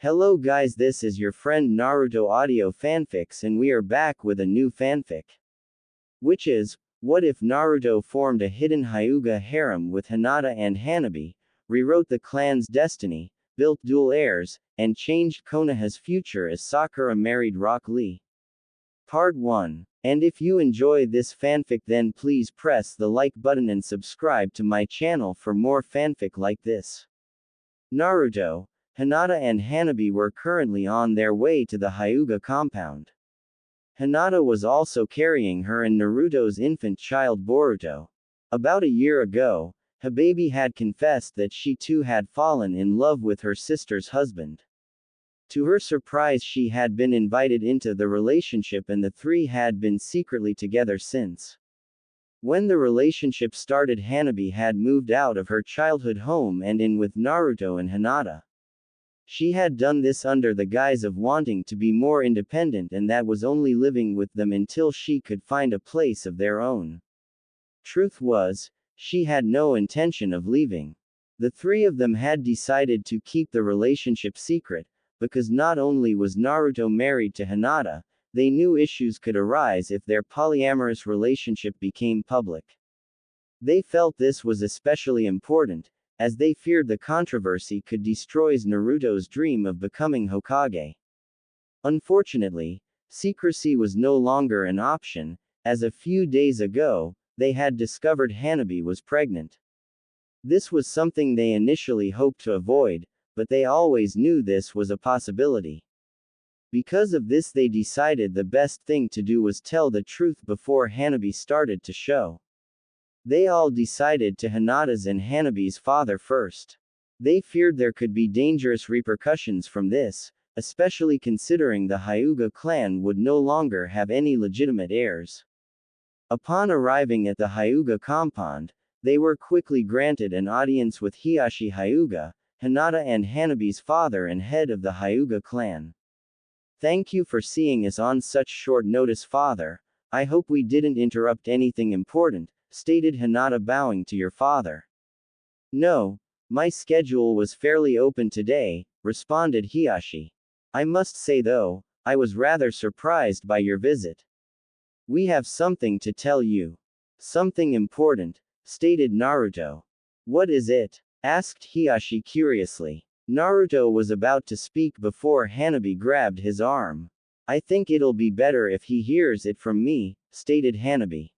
Hello guys, this is your friend Naruto Audio Fanfics and we are back with a new fanfic. Which is, what if Naruto formed a hidden Hyuga harem with Hinata and Hanabi, rewrote the clan's destiny, built dual heirs, and changed Konoha's future as Sakura married Rock Lee? Part 1. And if you enjoy this fanfic then please press the like button and subscribe to my channel for more fanfic like this. Naruto, Hinata and Hanabi were currently on their way to the Hyuga compound. Hinata was also carrying her and Naruto's infant child Boruto. About a year ago, Hanabi had confessed that she too had fallen in love with her sister's husband. To her surprise, she had been invited into the relationship and the three had been secretly together since. When the relationship started, Hanabi had moved out of her childhood home and in with Naruto and Hinata. She had done this under the guise of wanting to be more independent, and that was only living with them until she could find a place of their own. Truth was, she had no intention of leaving. The three of them had decided to keep the relationship secret, because not only was Naruto married to Hinata, they knew issues could arise if their polyamorous relationship became public. They felt this was especially important, as they feared the controversy could destroy Naruto's dream of becoming Hokage. Unfortunately, secrecy was no longer an option, as a few days ago, they had discovered Hanabi was pregnant. This was something they initially hoped to avoid, but they always knew this was a possibility. Because of this, they decided the best thing to do was tell the truth before Hanabi started to show. They all decided to Hinata's and Hanabi's father first. They feared there could be dangerous repercussions from this, especially considering the Hyuga clan would no longer have any legitimate heirs. Upon arriving at the Hyuga compound, they were quickly granted an audience with Hiyashi Hyuga, Hinata and Hanabi's father and head of the Hyuga clan. "Thank you for seeing us on such short notice, father. I hope we didn't interrupt anything important," stated Hinata, bowing to your father. "No, my schedule was fairly open today," responded Hiyashi. "I must say though, I was rather surprised by your visit. We have something to tell you." "Something important," stated Naruto. "What is it?" asked Hiyashi curiously. Naruto was about to speak before Hanabi grabbed his arm. "I think it'll be better if he hears it from me," stated Hanabi.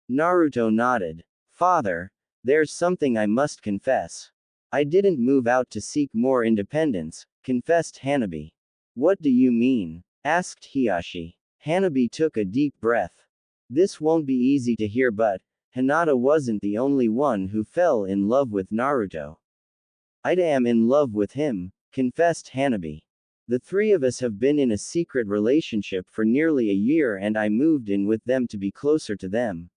Naruto nodded. "Father, there's something I must confess. I didn't move out to seek more independence," confessed Hanabi. "What do you mean?" asked Hiyashi. Hanabi took a deep breath. This won't be easy to hear, but Hinata wasn't the only one who fell in love with Naruto. "I am in love with him," confessed Hanabi. "The three of us have been in a secret relationship for nearly a year and I moved in with them to be closer to them."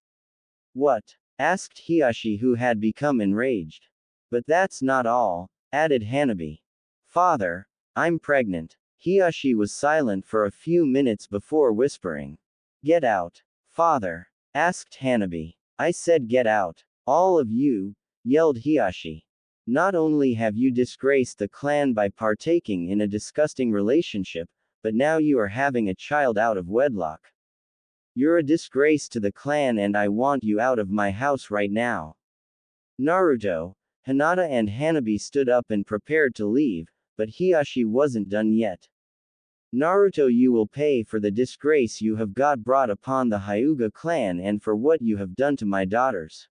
"What?" asked Hiyashi, who had become enraged. "But that's not all," added Hanabi. "Father, I'm pregnant." Hiyashi was silent for a few minutes before whispering. "Get out." "Father?" asked Hanabi. "I said get out. All of you," yelled Hiyashi. "Not only have you disgraced the clan by partaking in a disgusting relationship, but now you are having a child out of wedlock. You're a disgrace to the clan and I want you out of my house right now." Naruto, Hinata and Hanabi stood up and prepared to leave, but Hiyashi wasn't done yet. "Naruto, you will pay for the disgrace you have brought upon the Hyuga clan and for what you have done to my daughters."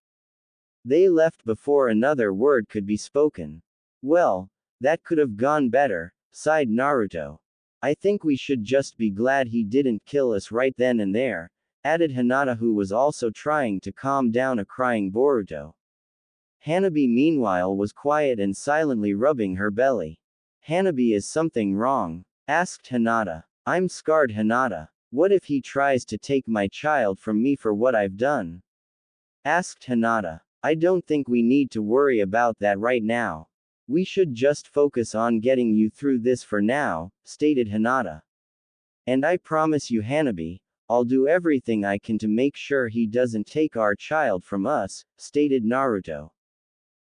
They left before another word could be spoken. "Well, that could have gone better," sighed Naruto. "I think we should just be glad he didn't kill us right then and there," added Hinata, who was also trying to calm down a crying Boruto. Hanabi meanwhile was quiet and silently rubbing her belly. "Hanabi, is something wrong?" asked Hinata. "I'm scarred, Hinata. What if he tries to take my child from me for what I've done?" asked Hinata. "I don't think we need to worry about that right now. We should just focus on getting you through this for now," stated Hinata. "And I promise you, Hanabi, I'll do everything I can to make sure he doesn't take our child from us," stated Naruto.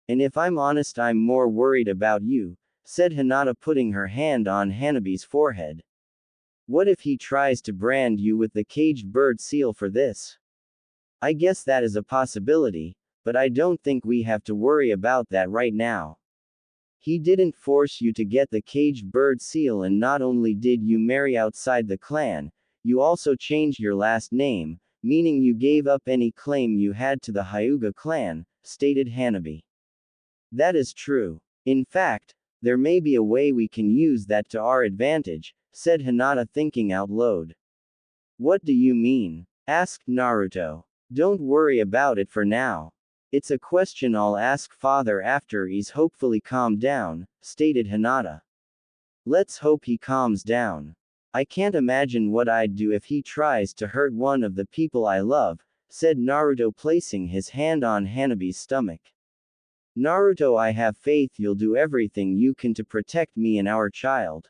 "And if I'm honest, I'm more worried about you," said Hinata, putting her hand on Hanabi's forehead. What if he tries to brand you with the caged bird seal for this? I guess that is a possibility, but I don't think we have to worry about that right now. He didn't force you to get the caged bird seal, and not only did you marry outside the clan, you also changed your last name, meaning you gave up any claim you had to the Hyuga clan, stated Hanabi. That is true. In fact, there may be a way we can use that to our advantage, said Hinata, thinking out loud. What do you mean? Asked Naruto. Don't worry about it for now. It's a question I'll ask father after he's hopefully calmed down, stated Hinata. Let's hope he calms down. I can't imagine what I'd do if he tries to hurt one of the people I love, said Naruto, placing his hand on Hanabi's stomach. Naruto, I have faith you'll do everything you can to protect me and our child.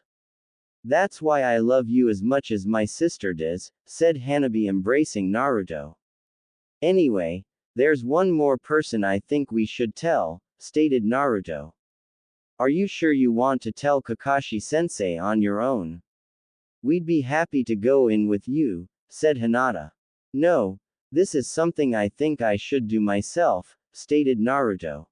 That's why I love you as much as my sister does, said Hanabi, embracing Naruto. Anyway, there's one more person I think we should tell, stated Naruto. Are you sure you want to tell Kakashi-sensei on your own? We'd be happy to go in with you, said Hinata. No, this is something I think I should do myself, stated Naruto.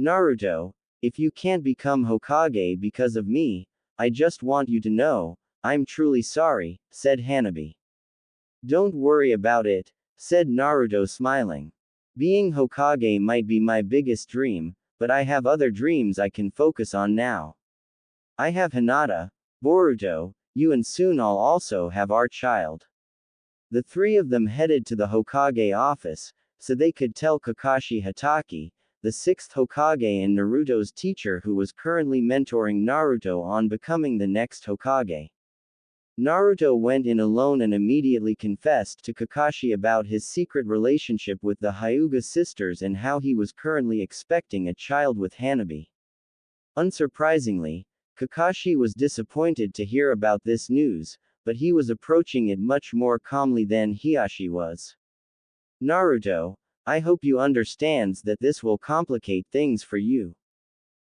Naruto, if you can't become Hokage because of me, I just want you to know, I'm truly sorry, said Hanabi. Don't worry about it, said Naruto, smiling. Being Hokage might be my biggest dream, but I have other dreams I can focus on now. I have Hinata, Boruto, you, and soon I'll also have our child. The three of them headed to the Hokage office, so they could tell Kakashi Hatake, the sixth Hokage and Naruto's teacher who was currently mentoring Naruto on becoming the next Hokage. Naruto went in alone and immediately confessed to Kakashi about his secret relationship with the Hyuga sisters and how he was currently expecting a child with Hanabi. Unsurprisingly, Kakashi was disappointed to hear about this news, but he was approaching it much more calmly than Hiashi was. Naruto, I hope you understands that this will complicate things for you.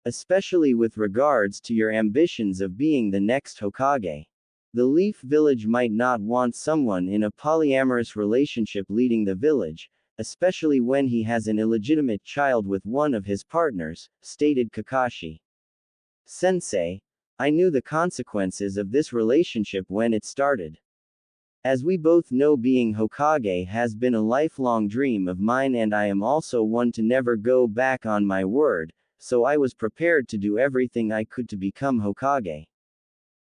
Especially with regards to your ambitions of being the next Hokage. The Leaf Village might not want someone in a polyamorous relationship leading the village, especially when he has an illegitimate child with one of his partners, stated Kakashi. Sensei, I knew the consequences of this relationship when it started. As we both know, being Hokage has been a lifelong dream of mine, and I am also one to never go back on my word, so I was prepared to do everything I could to become Hokage.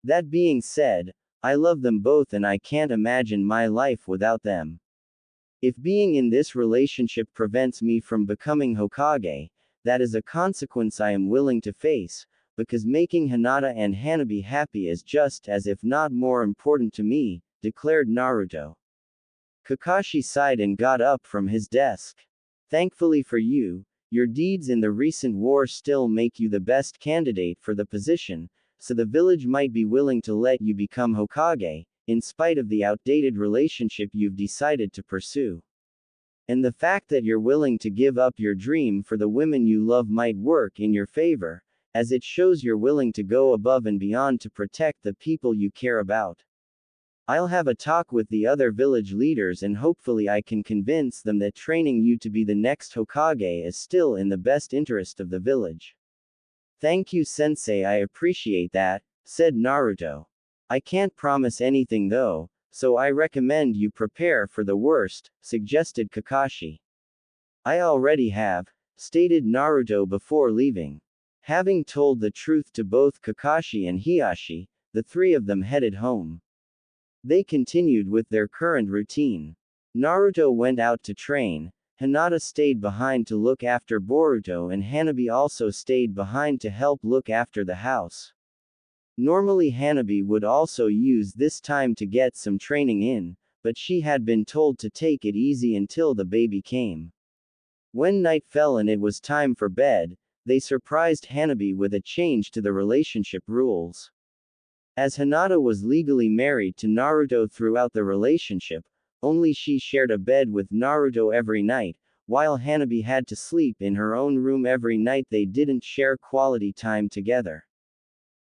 That being said, I love them both and I can't imagine my life without them. If being in this relationship prevents me from becoming Hokage, that is a consequence I am willing to face, because making Hinata and Hanabi happy is just as if not more important to me, declared Naruto. Kakashi sighed and got up from his desk. Thankfully for you, your deeds in the recent war still make you the best candidate for the position, so the village might be willing to let you become Hokage, in spite of the outdated relationship you've decided to pursue. And the fact that you're willing to give up your dream for the women you love might work in your favor, as it shows you're willing to go above and beyond to protect the people you care about. I'll have a talk with the other village leaders and hopefully I can convince them that training you to be the next Hokage is still in the best interest of the village. Thank you, Sensei, I appreciate that, said Naruto. I can't promise anything though, so I recommend you prepare for the worst, suggested Kakashi. I already have, stated Naruto before leaving. Having told the truth to both Kakashi and Hiashi, the three of them headed home. They continued with their current routine. Naruto went out to train, Hinata stayed behind to look after Boruto, and Hanabi also stayed behind to help look after the house. Normally Hanabi would also use this time to get some training in, but she had been told to take it easy until the baby came. When night fell and it was time for bed, they surprised Hanabi with a change to the relationship rules. As Hinata was legally married to Naruto throughout the relationship, only she shared a bed with Naruto every night, while Hanabi had to sleep in her own room every night. They didn't share quality time together.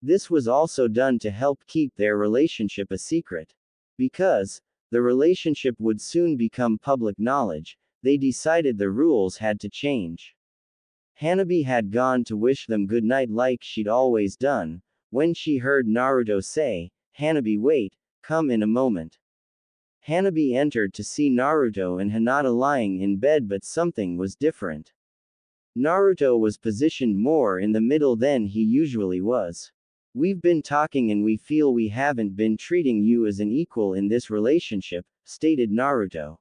This was also done to help keep their relationship a secret. Because the relationship would soon become public knowledge, they decided the rules had to change. Hanabi had gone to wish them good night like she'd always done, when she heard Naruto say, "Hanabi, wait, come in a moment." Hanabi entered to see Naruto and Hinata lying in bed, but something was different. Naruto was positioned more in the middle than he usually was. "We've been talking and we feel we haven't been treating you as an equal in this relationship," stated Naruto.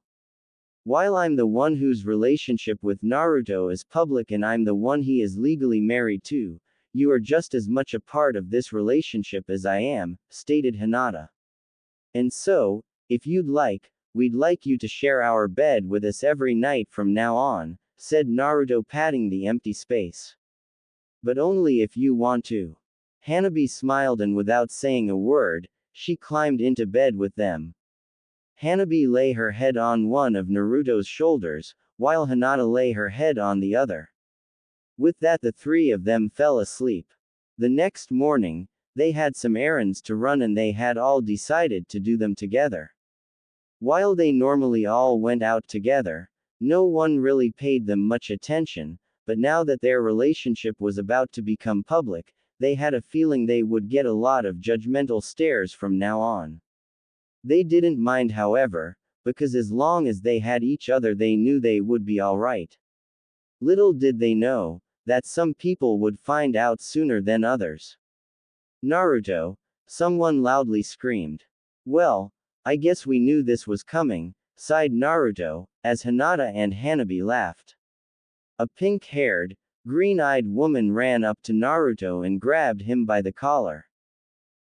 "While I'm the one whose relationship with Naruto is public and I'm the one he is legally married to, you are just as much a part of this relationship as I am," stated Hinata. "And so, if you'd like, we'd like you to share our bed with us every night from now on," said Naruto, patting the empty space. "But only if you want to." Hanabi smiled and without saying a word, she climbed into bed with them. Hanabi lay her head on one of Naruto's shoulders, while Hinata lay her head on the other. With that, the three of them fell asleep. The next morning, they had some errands to run and they had all decided to do them together. While they normally all went out together, no one really paid them much attention, but now that their relationship was about to become public, they had a feeling they would get a lot of judgmental stares from now on. They didn't mind, however, because as long as they had each other they knew they would be alright. Little did they know that some people would find out sooner than others. "Naruto!" someone loudly screamed. "Well, I guess we knew this was coming," sighed Naruto, as Hinata and Hanabi laughed. A pink-haired, green-eyed woman ran up to Naruto and grabbed him by the collar.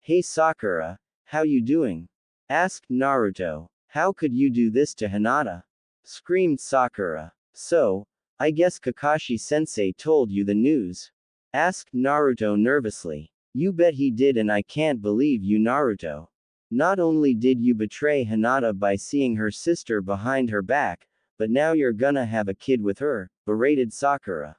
"Hey Sakura, how you doing?" asked Naruto. "How could you do this to Hinata?" screamed Sakura. "So, I guess Kakashi-sensei told you the news?" asked Naruto nervously. "You bet he did, and I can't believe you, Naruto. Not only did you betray Hinata by seeing her sister behind her back, but now you're gonna have a kid with her," berated Sakura.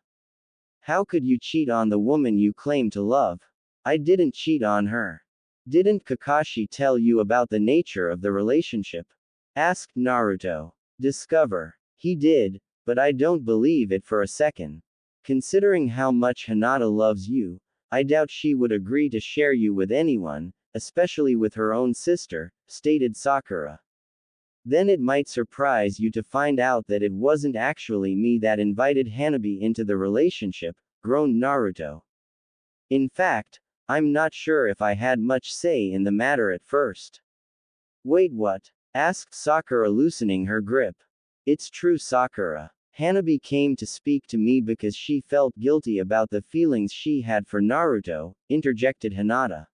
"How could you cheat on the woman you claim to love?" "I didn't cheat on her." "Didn't Kakashi tell you about the nature of the relationship?" asked Naruto. "Discover. He did, but I don't believe it for a second. Considering how much Hinata loves you, I doubt she would agree to share you with anyone, especially with her own sister," stated Sakura. "Then it might surprise you to find out that it wasn't actually me that invited Hanabi into the relationship," groaned Naruto. "In fact, I'm not sure if I had much say in the matter at first." "Wait, what?" asked Sakura, loosening her grip. "It's true, Sakura. Hanabi came to speak to me because she felt guilty about the feelings she had for Naruto," interjected Hinata.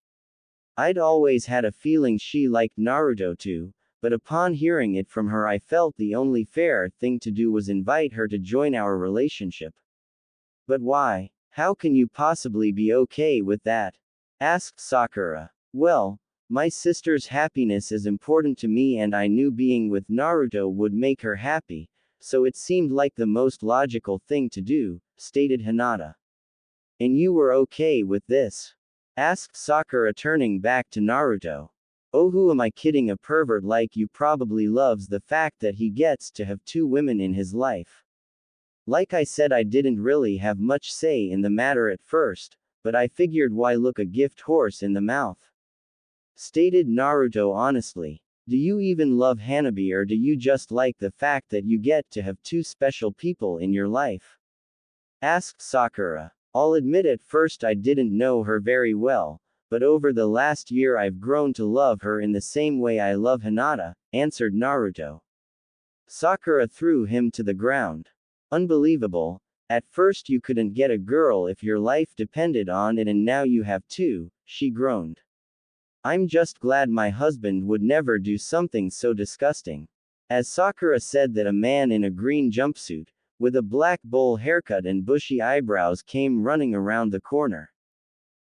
"I'd always had a feeling she liked Naruto too, but upon hearing it from her I felt the only fair thing to do was invite her to join our relationship." "But why? How can you possibly be okay with that?" asked Sakura. "Well, my sister's happiness is important to me and I knew being with Naruto would make her happy, so it seemed like the most logical thing to do," stated Hinata. "And you were okay with this?" asked Sakura, turning back to Naruto. "Oh, who am I kidding? A pervert like you probably loves the fact that he gets to have two women in his life. Like I said, I didn't really have much say in the matter at first, but I figured why look a gift horse in the mouth," stated Naruto honestly. "Do you even love Hanabi, or do you just like the fact that you get to have two special people in your life?" asked Sakura. "I'll admit at first I didn't know her very well, but over the last year I've grown to love her in the same way I love Hinata," answered Naruto. Sakura threw him to the ground. "Unbelievable. At first you couldn't get a girl if your life depended on it and now you have two," she groaned. "I'm just glad my husband would never do something so disgusting." As Sakura said that, a man in a green jumpsuit, with a black bowl haircut and bushy eyebrows, came running around the corner.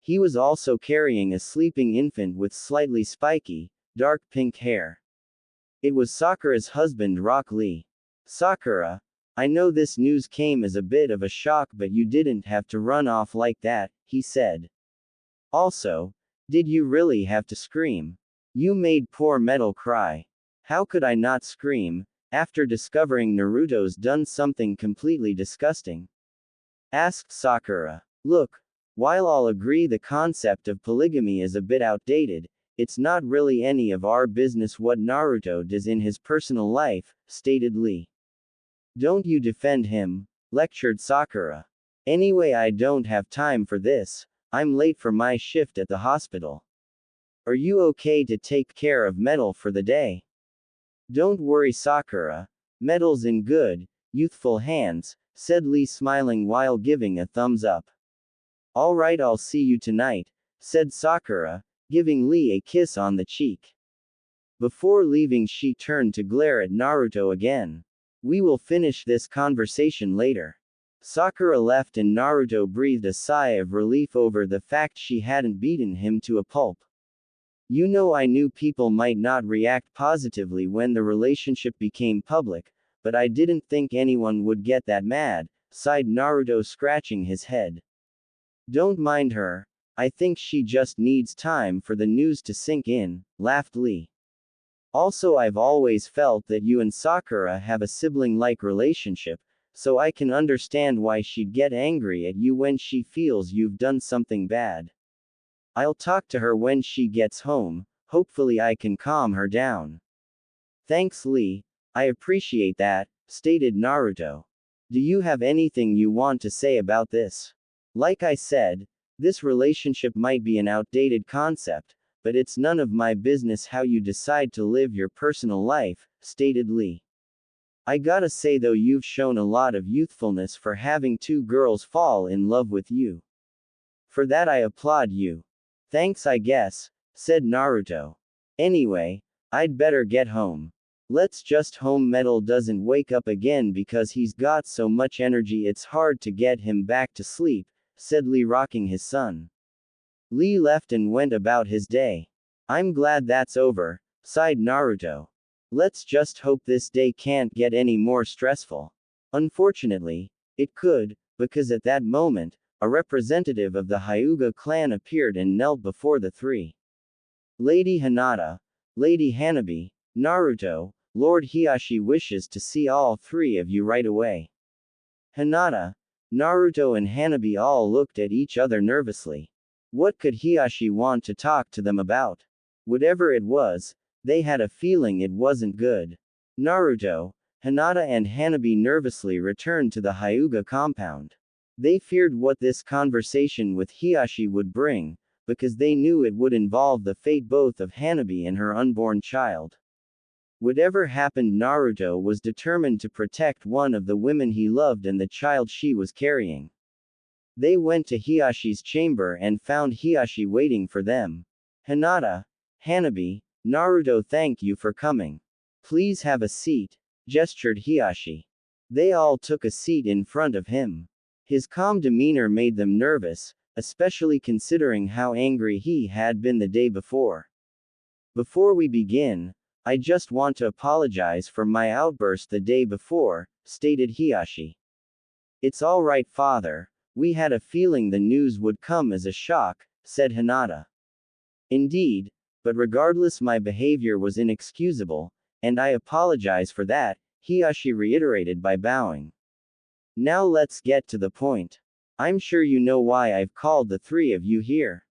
He was also carrying a sleeping infant with slightly spiky, dark pink hair. It was Sakura's husband, Rock Lee. "Sakura, I know this news came as a bit of a shock, but you didn't have to run off like that, he said. Also, did you really have to scream? You made poor Metal cry. How could I not scream, after discovering Naruto's done something completely disgusting? Asked Sakura. Look, while I'll agree the concept of polygamy is a bit outdated, it's not really any of our business what Naruto does in his personal life, stated Lee. Don't you defend him, lectured Sakura. Anyway, I don't have time for this. I'm late for my shift at the hospital. Are you okay to take care of Metal for the day? Don't worry, Sakura. Metal's in good, youthful hands, said Lee, smiling while giving a thumbs up. All right, I'll see you tonight, said Sakura, giving Lee a kiss on the cheek. Before leaving, she turned to glare at Naruto again. We will finish this conversation later. Sakura left and Naruto breathed a sigh of relief over the fact she hadn't beaten him to a pulp. You know, I knew people might not react positively when the relationship became public, but I didn't think anyone would get that mad, sighed Naruto, scratching his head. Don't mind her. I think she just needs time for the news to sink in, laughed Lee. Also, I've always felt that you and Sakura have a sibling-like relationship, so I can understand why she'd get angry at you when she feels you've done something bad. I'll talk to her when she gets home, hopefully I can calm her down. Thanks, Lee, I appreciate that, stated Naruto. Do you have anything you want to say about this? Like I said, this relationship might be an outdated concept, but it's none of my business how you decide to live your personal life, stated Lee. I gotta say though, you've shown a lot of youthfulness for having two girls fall in love with you. For that I applaud you. Thanks, I guess, said Naruto. Anyway, I'd better get home. Let's just hope Metal doesn't wake up again because he's got so much energy it's hard to get him back to sleep, said Lee, rocking his son. Lee left and went about his day. I'm glad that's over, sighed Naruto. Let's just hope this day can't get any more stressful. Unfortunately, it could, because at that moment, a representative of the Hyuga clan appeared and knelt before the three. Lady Hinata, Lady Hanabi, Naruto, Lord Hiashi wishes to see all three of you right away. Hinata, Naruto and Hanabi all looked at each other nervously. What could Hiashi want to talk to them about? Whatever it was, they had a feeling it wasn't good. Naruto, Hinata and Hanabi nervously returned to the Hyuga compound. They feared what this conversation with Hiashi would bring, because they knew it would involve the fate both of Hanabi and her unborn child. Whatever happened, Naruto was determined to protect one of the women he loved and the child she was carrying. They went to Hiashi's chamber and found Hiashi waiting for them. Hinata, Hanabi, Naruto, thank you for coming. Please have a seat, gestured Hiashi. They all took a seat in front of him. His calm demeanor made them nervous, especially considering how angry he had been the day before. Before we begin, I just want to apologize for my outburst the day before, stated Hiashi. It's all right, father. We had a feeling the news would come as a shock, said Hinata. Indeed, but regardless, my behavior was inexcusable, and I apologize for that, Hiashi reiterated by bowing. Now let's get to the point. I'm sure you know why I've called the three of you here.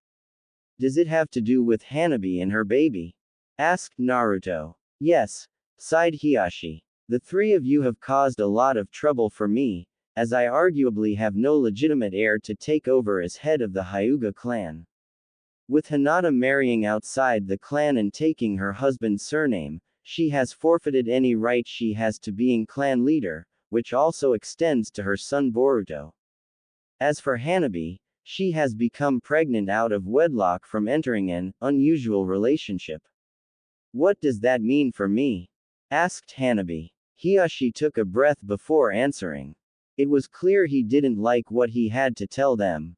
Does it have to do with Hanabi and her baby? Asked Naruto. Yes, sighed Hiashi. The three of you have caused a lot of trouble for me, as I arguably have no legitimate heir to take over as head of the Hyuga clan. With Hinata marrying outside the clan and taking her husband's surname, she has forfeited any right she has to being clan leader, which also extends to her son Boruto. As for Hanabi, she has become pregnant out of wedlock from entering an unusual relationship. What does that mean for me? Asked Hanabi. Hiashi took a breath before answering. It was clear he didn't like what he had to tell them.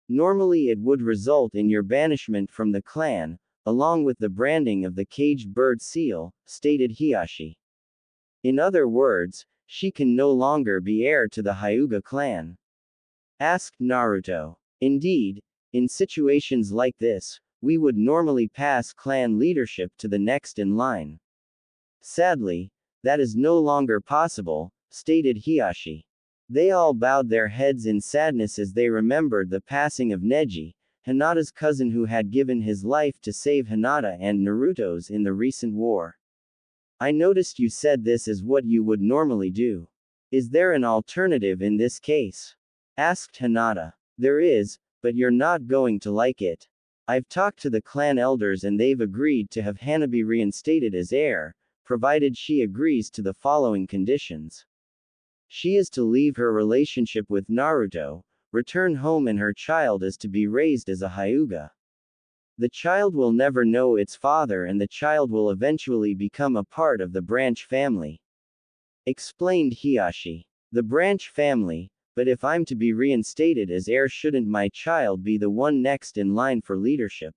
Normally it would result in your banishment from the clan, along with the branding of the caged bird seal, stated Hiashi. In other words, she can no longer be heir to the Hyuga clan? Asked Naruto. Indeed, in situations like this, we would normally pass clan leadership to the next in line. Sadly, that is no longer possible, stated Hiashi. They all bowed their heads in sadness as they remembered the passing of Neji, Hinata's cousin who had given his life to save Hinata and Naruto's in the recent war. I noticed you said this is what you would normally do. Is there an alternative in this case? Asked Hinata. There is, but you're not going to like it. I've talked to the clan elders and they've agreed to have Hanabi reinstated as heir, provided she agrees to the following conditions. She is to leave her relationship with Naruto, return home, and her child is to be raised as a Hyuga. The child will never know its father and the child will eventually become a part of the branch family. Explained Hiashi. The branch family, but if I'm to be reinstated as heir, shouldn't my child be the one next in line for leadership?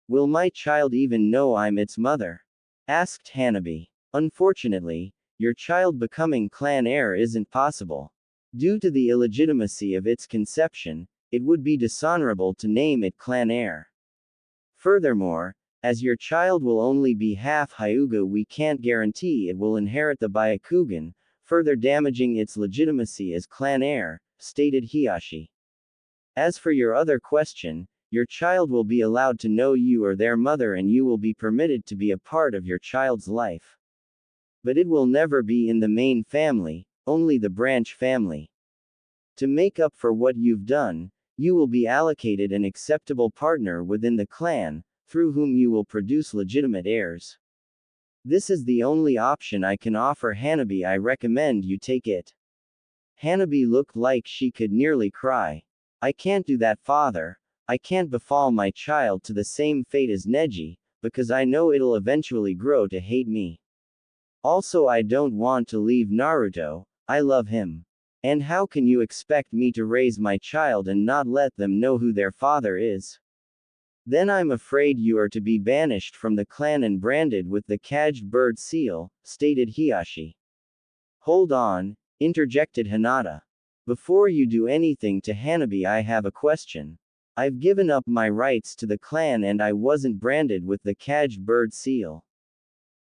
Will my child even know I'm its mother? Asked Hanabi. Unfortunately, your child becoming clan heir isn't possible. Due to the illegitimacy of its conception, it would be dishonorable to name it clan heir. Furthermore, as your child will only be half Hyuga, we can't guarantee it will inherit the Byakugan, further damaging its legitimacy as clan heir, stated Hiashi. As for your other question, your child will be allowed to know you are their mother and you will be permitted to be a part of your child's life. But it will never be in the main family, only the branch family. To make up for what you've done, you will be allocated an acceptable partner within the clan, through whom you will produce legitimate heirs. This is the only option I can offer Hanabi. I recommend you take it. Hanabi looked like she could nearly cry. I can't do that, father. I can't befall my child to the same fate as Neji, because I know it'll eventually grow to hate me. Also, I don't want to leave Naruto, I love him. And how can you expect me to raise my child and not let them know who their father is? Then I'm afraid you are to be banished from the clan and branded with the caged bird seal, stated Hiashi. Hold on, interjected Hinata. Before you do anything to Hanabi, I have a question. I've given up my rights to the clan and I wasn't branded with the caged bird seal.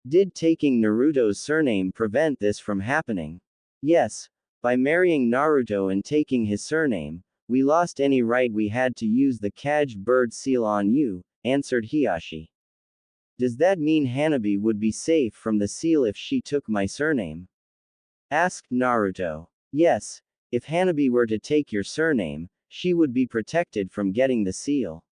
Did taking Naruto's surname prevent this from happening? Yes, by marrying Naruto and taking his surname, we lost any right we had to use the caged bird seal on you, answered Hiashi. Does that mean Hanabi would be safe from the seal if she took my surname? Asked Naruto. Yes, if Hanabi were to take your surname, she would be protected from getting the seal.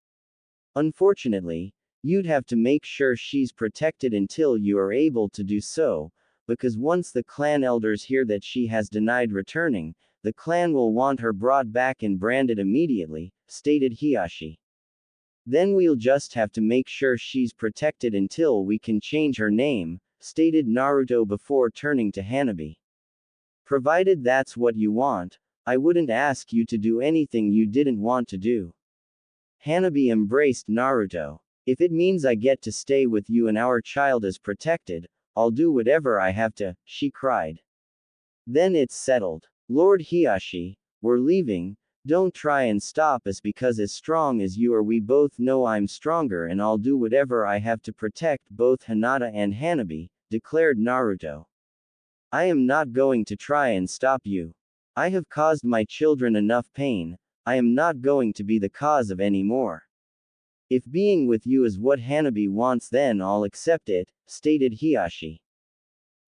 Unfortunately, you'd have to make sure she's protected until you are able to do so, because once the clan elders hear that she has denied returning, the clan will want her brought back and branded immediately, stated Hiashi. Then we'll just have to make sure she's protected until we can change her name, stated Naruto before turning to Hanabi. Provided that's what you want, I wouldn't ask you to do anything you didn't want to do. Hanabi embraced Naruto. If it means I get to stay with you and our child is protected, I'll do whatever I have to, she cried. Then it's settled. Lord Hiashi, we're leaving, don't try and stop us because as strong as you are we both know I'm stronger and I'll do whatever I have to protect both Hinata and Hanabi, declared Naruto. I am not going to try and stop you. I have caused my children enough pain, I am not going to be the cause of any more. If being with you is what Hanabi wants, then I'll accept it, stated Hiashi.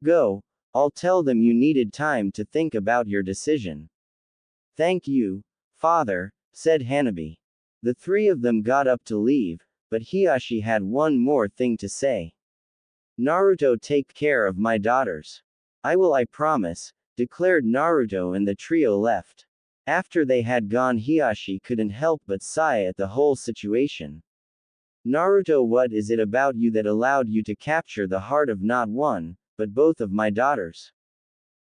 Go, I'll tell them you needed time to think about your decision. Thank you, father, said Hanabi. The three of them got up to leave, but Hiashi had one more thing to say. Naruto, take care of my daughters. I will, I promise, declared Naruto, and the trio left. After they had gone, Hiashi couldn't help but sigh at the whole situation. Naruto, what is it about you that allowed you to capture the heart of not one, but both of my daughters?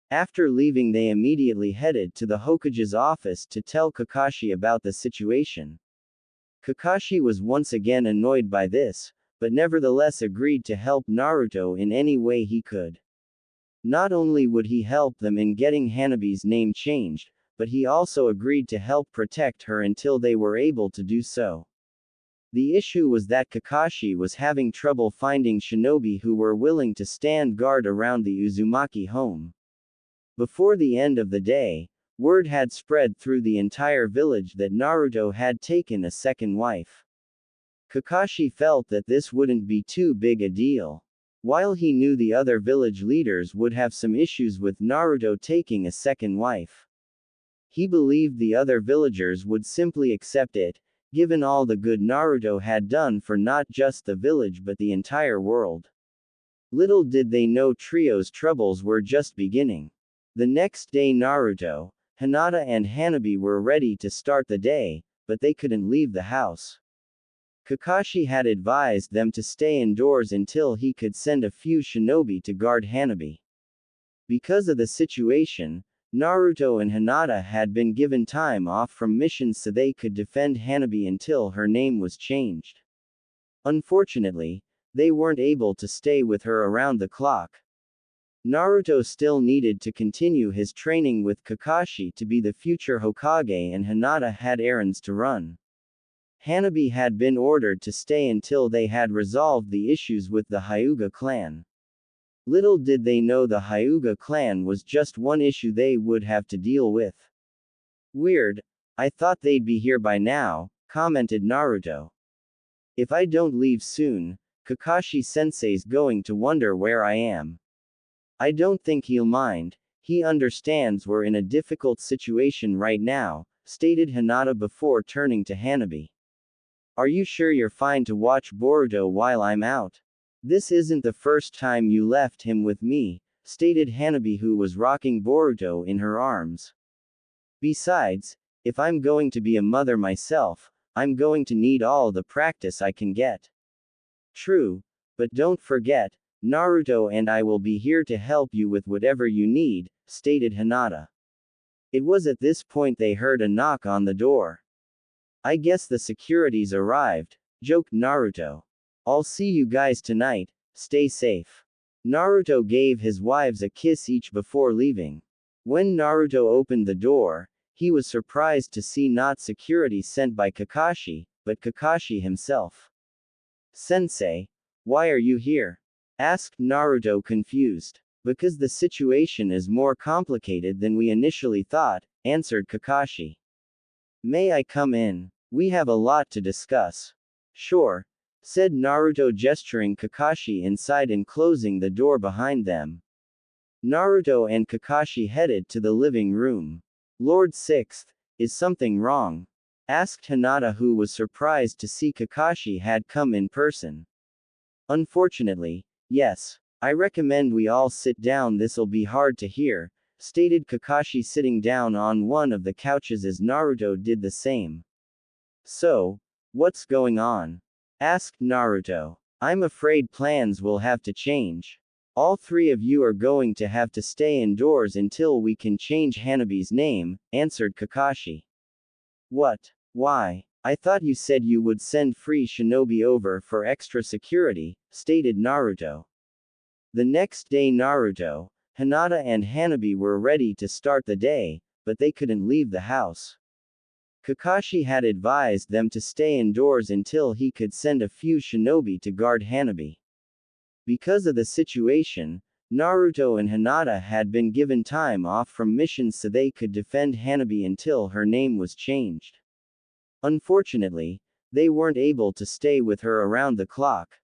After leaving, they immediately headed to the Hokage's office to tell Kakashi about the situation. Kakashi was once again annoyed by this, but nevertheless agreed to help Naruto in any way he could. Not only would he help them in getting Hanabi's name changed, but he also agreed to help protect her until they were able to do so. The issue was that Kakashi was having trouble finding shinobi who were willing to stand guard around the Uzumaki home. Before the end of the day, word had spread through the entire village that Naruto had taken a second wife. Kakashi felt that this wouldn't be too big a deal. While he knew the other village leaders would have some issues with Naruto taking a second wife, he believed the other villagers would simply accept it, given all the good Naruto had done for not just the village but the entire world. Little did they know Trio's troubles were just beginning. The next day Naruto, Hinata and Hanabi were ready to start the day, but they couldn't leave the house. Kakashi had advised them to stay indoors until he could send a few shinobi to guard Hanabi. Because of the situation, Naruto and Hinata had been given time off from missions so they could defend Hanabi until her name was changed. Unfortunately, they weren't able to stay with her around the clock. Naruto still needed to continue his training with Kakashi to be the future Hokage, and Hinata had errands to run. Hanabi had been ordered to stay until they had resolved the issues with the Hyuga clan. Little did they know the Hyuga clan was just one issue they would have to deal with. Weird, I thought they'd be here by now, commented Naruto. If I don't leave soon, Kakashi-sensei's going to wonder where I am. I don't think he'll mind, he understands we're in a difficult situation right now, stated Hinata before turning to Hanabi. Are you sure you're fine to watch Boruto while I'm out? This isn't the first time you left him with me, stated Hanabi, who was rocking Boruto in her arms. Besides, if I'm going to be a mother myself, I'm going to need all the practice I can get. True, but don't forget, Naruto and I will be here to help you with whatever you need, stated Hinata. It was at this point they heard a knock on the door. I guess the security's arrived, joked Naruto. I'll see you guys tonight, stay safe. Naruto gave his wives a kiss each before leaving. When Naruto opened the door, he was surprised to see not security sent by Kakashi, but Kakashi himself. Sensei, why are you here? Asked Naruto, confused. Because the situation is more complicated than we initially thought, answered Kakashi. May I come in? We have a lot to discuss. Sure, said Naruto, gesturing Kakashi inside and closing the door behind them. Naruto and Kakashi headed to the living room. Lord Sixth, is something wrong? Asked Hinata, who was surprised to see Kakashi had come in person. Unfortunately, yes. I recommend we all sit down, this'll be hard to hear, stated Kakashi, sitting down on one of the couches as Naruto did the same. So, what's going on? Asked Naruto. I'm afraid plans will have to change. All three of you are going to have to stay indoors until we can change Hanabi's name, answered Kakashi. What? Why? I thought you said you would send free shinobi over for extra security, stated Naruto. The next day Naruto, Hinata and Hanabi were ready to start the day, but they couldn't leave the house. Kakashi had advised them to stay indoors until he could send a few shinobi to guard Hanabi. Because of the situation, Naruto and Hinata had been given time off from missions so they could defend Hanabi until her name was changed. Unfortunately, they weren't able to stay with her around the clock.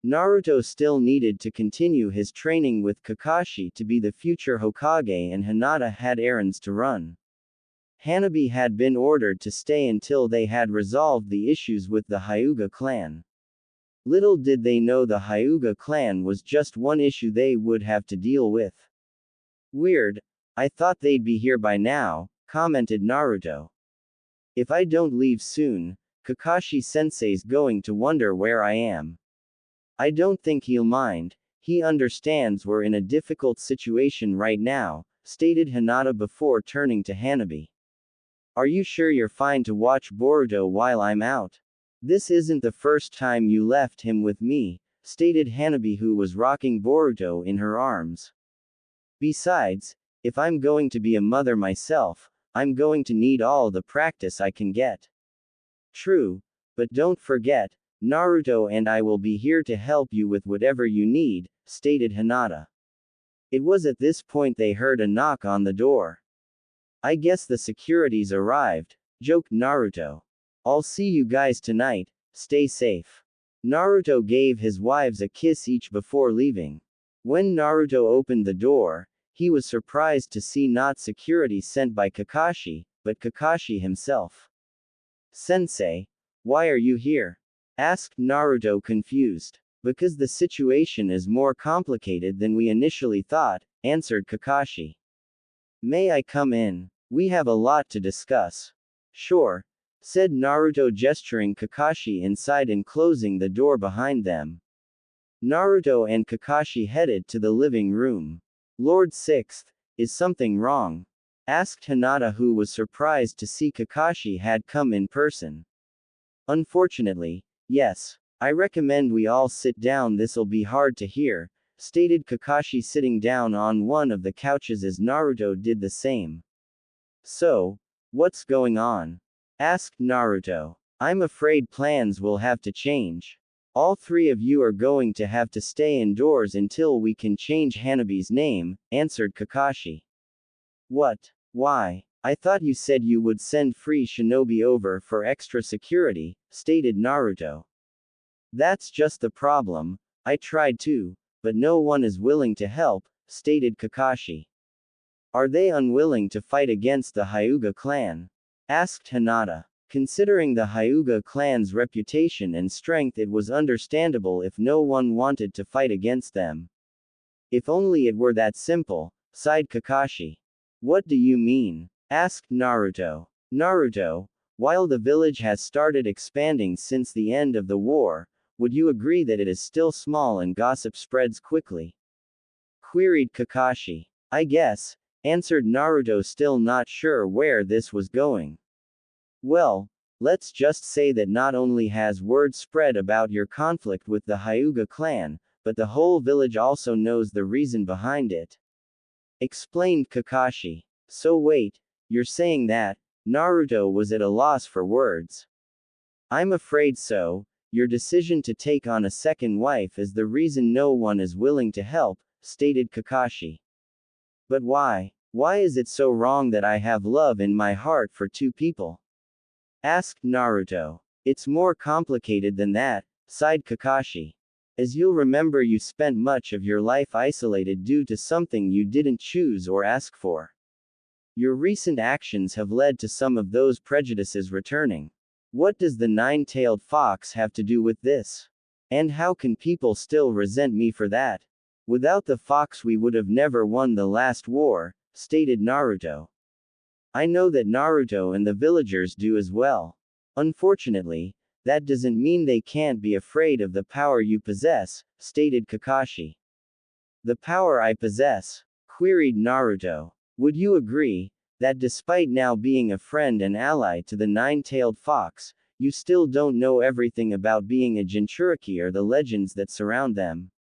Naruto still needed to continue his training with Kakashi to be the future Hokage, and Hinata had errands to run. Hanabi had been ordered to stay until they had resolved the issues with the Hyuga clan. Little did they know the Hyuga clan was just one issue they would have to deal with. Weird, I thought they'd be here by now, commented Naruto. If I don't leave soon, Kakashi-sensei's going to wonder where I am. I don't think he'll mind, he understands we're in a difficult situation right now, stated Hinata before turning to Hanabi. Are you sure you're fine to watch Boruto while I'm out? This isn't the first time you left him with me, stated Hanabi, who was rocking Boruto in her arms. Besides, if I'm going to be a mother myself, I'm going to need all the practice I can get. True, but don't forget, Naruto and I will be here to help you with whatever you need, stated Hinata. It was at this point they heard a knock on the door. I guess the security's arrived, joked Naruto. I'll see you guys tonight, stay safe. Naruto gave his wives a kiss each before leaving. When Naruto opened the door, he was surprised to see not security sent by Kakashi, but Kakashi himself. Sensei, why are you here? Asked Naruto confused. Because the situation is more complicated than we initially thought, answered Kakashi. May I come in? We have a lot to discuss. Sure, said Naruto gesturing Kakashi inside and closing the door behind them. Naruto and Kakashi headed to the living room. Lord Sixth, is something wrong? Asked Hinata, who was surprised to see Kakashi had come in person. Unfortunately, yes. I recommend we all sit down, this'll be hard to hear, stated Kakashi sitting down on one of the couches as Naruto did the same. So, what's going on? Asked Naruto. I'm afraid plans will have to change. All three of you are going to have to stay indoors until we can change Hanabi's name, answered Kakashi. What? Why? I thought you said you would send free shinobi over for extra security, stated Naruto. That's just the problem. I tried to, but no one is willing to help, stated Kakashi. Are they unwilling to fight against the Hyuga clan? Asked Hinata. Considering the Hyuga clan's reputation and strength, it was understandable if no one wanted to fight against them. If only it were that simple, sighed Kakashi. What do you mean? Asked Naruto. Naruto, while the village has started expanding since the end of the war, would you agree that it is still small and gossip spreads quickly? Queried Kakashi. I guess, answered Naruto, still not sure where this was going. Well, let's just say that not only has word spread about your conflict with the Hyuga clan, but the whole village also knows the reason behind it. Explained Kakashi. So wait, you're saying that? Naruto was at a loss for words. I'm afraid so. Your decision to take on a second wife is the reason no one is willing to help, stated Kakashi. But why? Why is it so wrong that I have love in my heart for two people? Asked Naruto. It's more complicated than that, sighed Kakashi. As you'll remember, you spent much of your life isolated due to something you didn't choose or ask for. Your recent actions have led to some of those prejudices returning. What does the nine-tailed fox have to do with this? And how can people still resent me for that? Without the fox we would have never won the last war, stated Naruto. I know that Naruto and the villagers do as well. Unfortunately, that doesn't mean they can't be afraid of the power you possess, stated Kakashi. The power I possess? Queried Naruto. Would you agree that despite now being a friend and ally to the nine-tailed fox, you still don't know everything about being a Jinchuriki or the legends that surround them?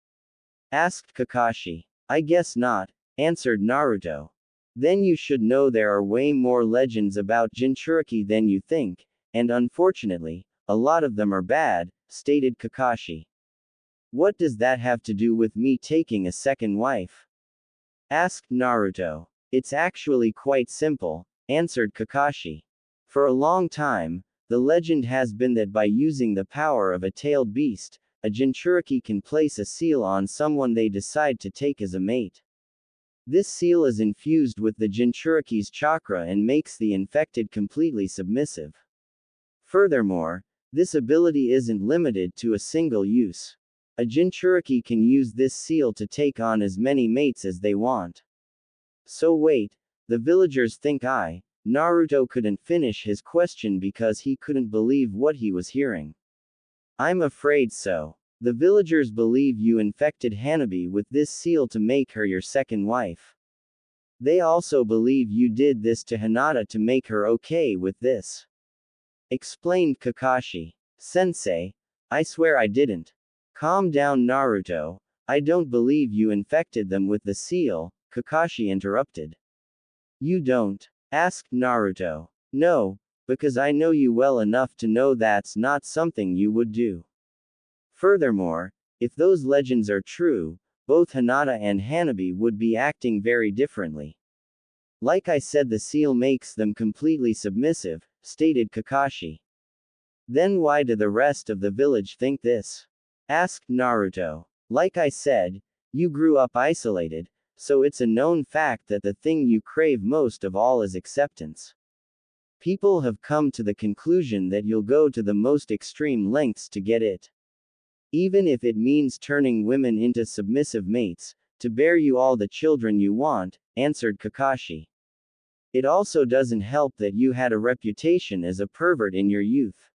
Asked Kakashi. I guess not, answered Naruto. Then you should know there are way more legends about Jinchuriki than you think, and unfortunately, a lot of them are bad, stated Kakashi. What does that have to do with me taking a second wife? Asked Naruto. It's actually quite simple, answered Kakashi. For a long time, the legend has been that by using the power of a tailed beast, a Jinchuriki can place a seal on someone they decide to take as a mate. This seal is infused with the Jinchuriki's chakra and makes the infected completely submissive. Furthermore, this ability isn't limited to a single use. A Jinchuriki can use this seal to take on as many mates as they want. So wait, the villagers think Naruto couldn't finish his question because he couldn't believe what he was hearing. I'm afraid so. The villagers believe you infected Hanabi with this seal to make her your second wife. They also believe you did this to Hinata to make her okay with this. Explained Kakashi. Sensei, I swear I didn't. Calm down, Naruto. I don't believe you infected them with the seal, Kakashi interrupted. You don't? Asked Naruto. No, because I know you well enough to know that's not something you would do. Furthermore, if those legends are true, both Hinata and Hanabi would be acting very differently. Like I said, the seal makes them completely submissive, stated Kakashi. Then why do the rest of the village think this? Asked Naruto. Like I said, you grew up isolated, so it's a known fact that the thing you crave most of all is acceptance. People have come to the conclusion that you'll go to the most extreme lengths to get it. Even if it means turning women into submissive mates, to bear you all the children you want, answered Kakashi. It also doesn't help that you had a reputation as a pervert in your youth.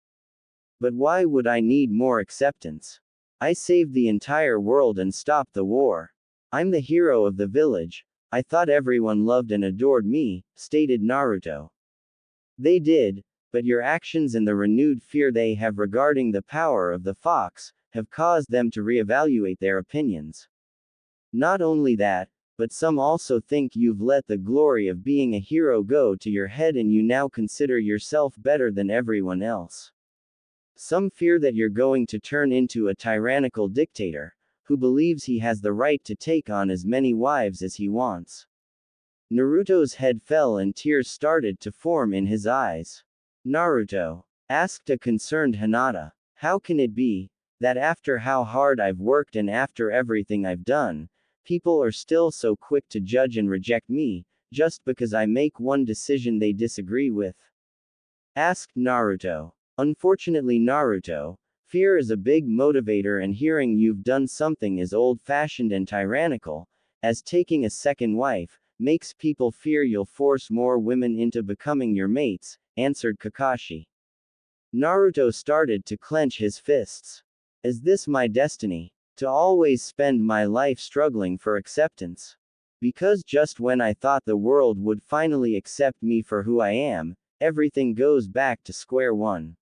But why would I need more acceptance? I saved the entire world and stopped the war. I'm the hero of the village. I thought everyone loved and adored me, stated Naruto. They did, but your actions and the renewed fear they have regarding the power of the fox have caused them to reevaluate their opinions. Not only that, but some also think you've let the glory of being a hero go to your head and you now consider yourself better than everyone else. Some fear that you're going to turn into a tyrannical dictator, who believes he has the right to take on as many wives as he wants. Naruto's head fell and tears started to form in his eyes. Naruto, asked a concerned Hinata, how can it be that after how hard I've worked and after everything I've done, people are still so quick to judge and reject me, just because I make one decision they disagree with? Asked Naruto. Unfortunately, Naruto, fear is a big motivator, and hearing you've done something as old-fashioned and tyrannical as taking a second wife makes people fear you'll force more women into becoming your mates, answered Kakashi. Naruto started to clench his fists. Is this my destiny? To always spend my life struggling for acceptance? Because just when I thought the world would finally accept me for who I am, everything goes back to square one.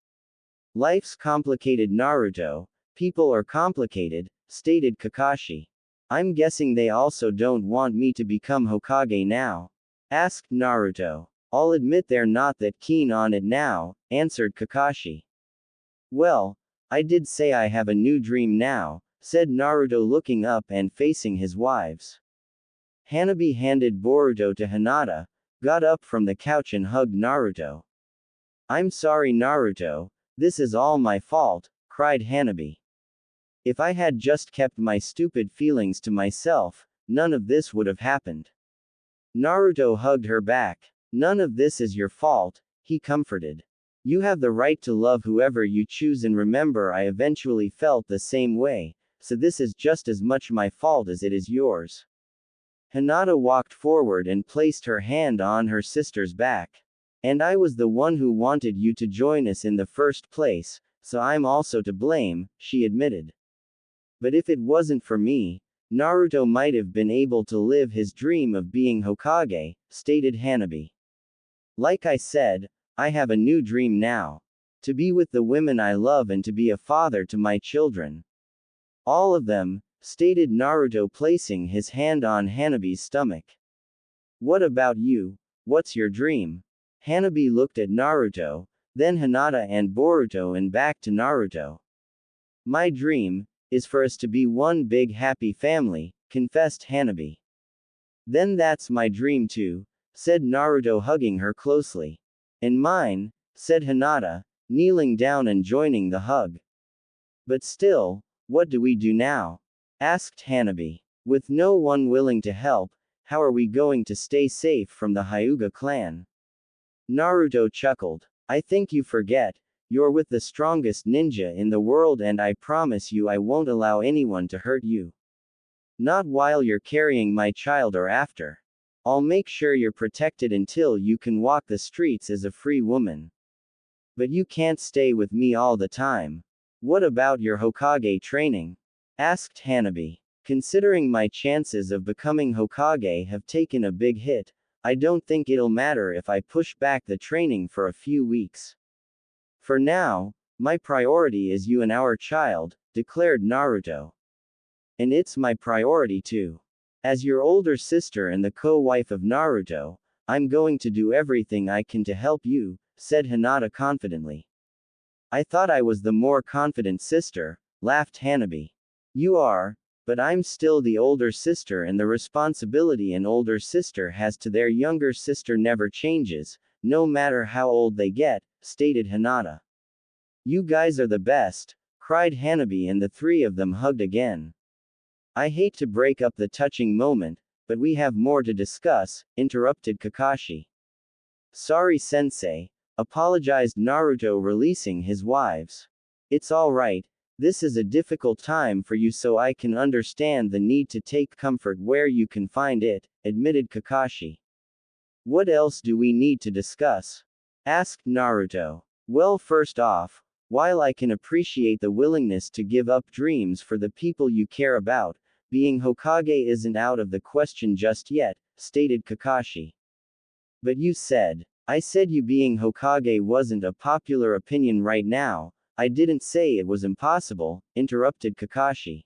Life's complicated, Naruto. People are complicated, stated Kakashi. I'm guessing they also don't want me to become Hokage now? Asked Naruto. I'll admit they're not that keen on it now, answered Kakashi. Well, I did say I have a new dream now, said Naruto, looking up and facing his wives. Hanabi handed Boruto to Hinata, got up from the couch and hugged Naruto. I'm sorry, Naruto, this is all my fault, cried Hanabi. If I had just kept my stupid feelings to myself, none of this would have happened. Naruto hugged her back. None of this is your fault, he comforted. You have the right to love whoever you choose, and remember, I eventually felt the same way, so this is just as much my fault as it is yours. Hinata walked forward and placed her hand on her sister's back. And I was the one who wanted you to join us in the first place, so I'm also to blame, she admitted. But if it wasn't for me, Naruto might have been able to live his dream of being Hokage, stated Hanabi. Like I said, I have a new dream now. To be with the women I love and to be a father to my children. All of them, stated Naruto, placing his hand on Hanabi's stomach. What about you? What's your dream? Hanabi looked at Naruto, then Hinata and Boruto and back to Naruto. My dream is for us to be one big happy family, confessed Hanabi. Then that's my dream too, said Naruto, hugging her closely. And mine, said Hinata, kneeling down and joining the hug. But still, what do we do now? Asked Hanabi. With no one willing to help, how are we going to stay safe from the Hyuga clan? Naruto chuckled. I think you forget, you're with the strongest ninja in the world, and I promise you I won't allow anyone to hurt you. Not while you're carrying my child or after. I'll make sure you're protected until you can walk the streets as a free woman. But you can't stay with me all the time. What about your Hokage training? Asked Hanabi. Considering my chances of becoming Hokage have taken a big hit, I don't think it'll matter if I push back the training for a few weeks. For now, my priority is you and our child, declared Naruto. And it's my priority too. As your older sister and the co-wife of Naruto, I'm going to do everything I can to help you, said Hinata confidently. I thought I was the more confident sister, laughed Hanabi. You are, but I'm still the older sister and the responsibility an older sister has to their younger sister never changes, no matter how old they get, stated Hinata. You guys are the best, cried Hanabi and the three of them hugged again. I hate to break up the touching moment, but we have more to discuss, interrupted Kakashi. Sorry sensei, apologized Naruto releasing his wives. It's alright, this is a difficult time for you so I can understand the need to take comfort where you can find it, admitted Kakashi. What else do we need to discuss? Asked Naruto. Well, first off, while I can appreciate the willingness to give up dreams for the people you care about, being Hokage isn't out of the question just yet, stated Kakashi. But I said you being Hokage wasn't a popular opinion right now, I didn't say it was impossible, interrupted Kakashi.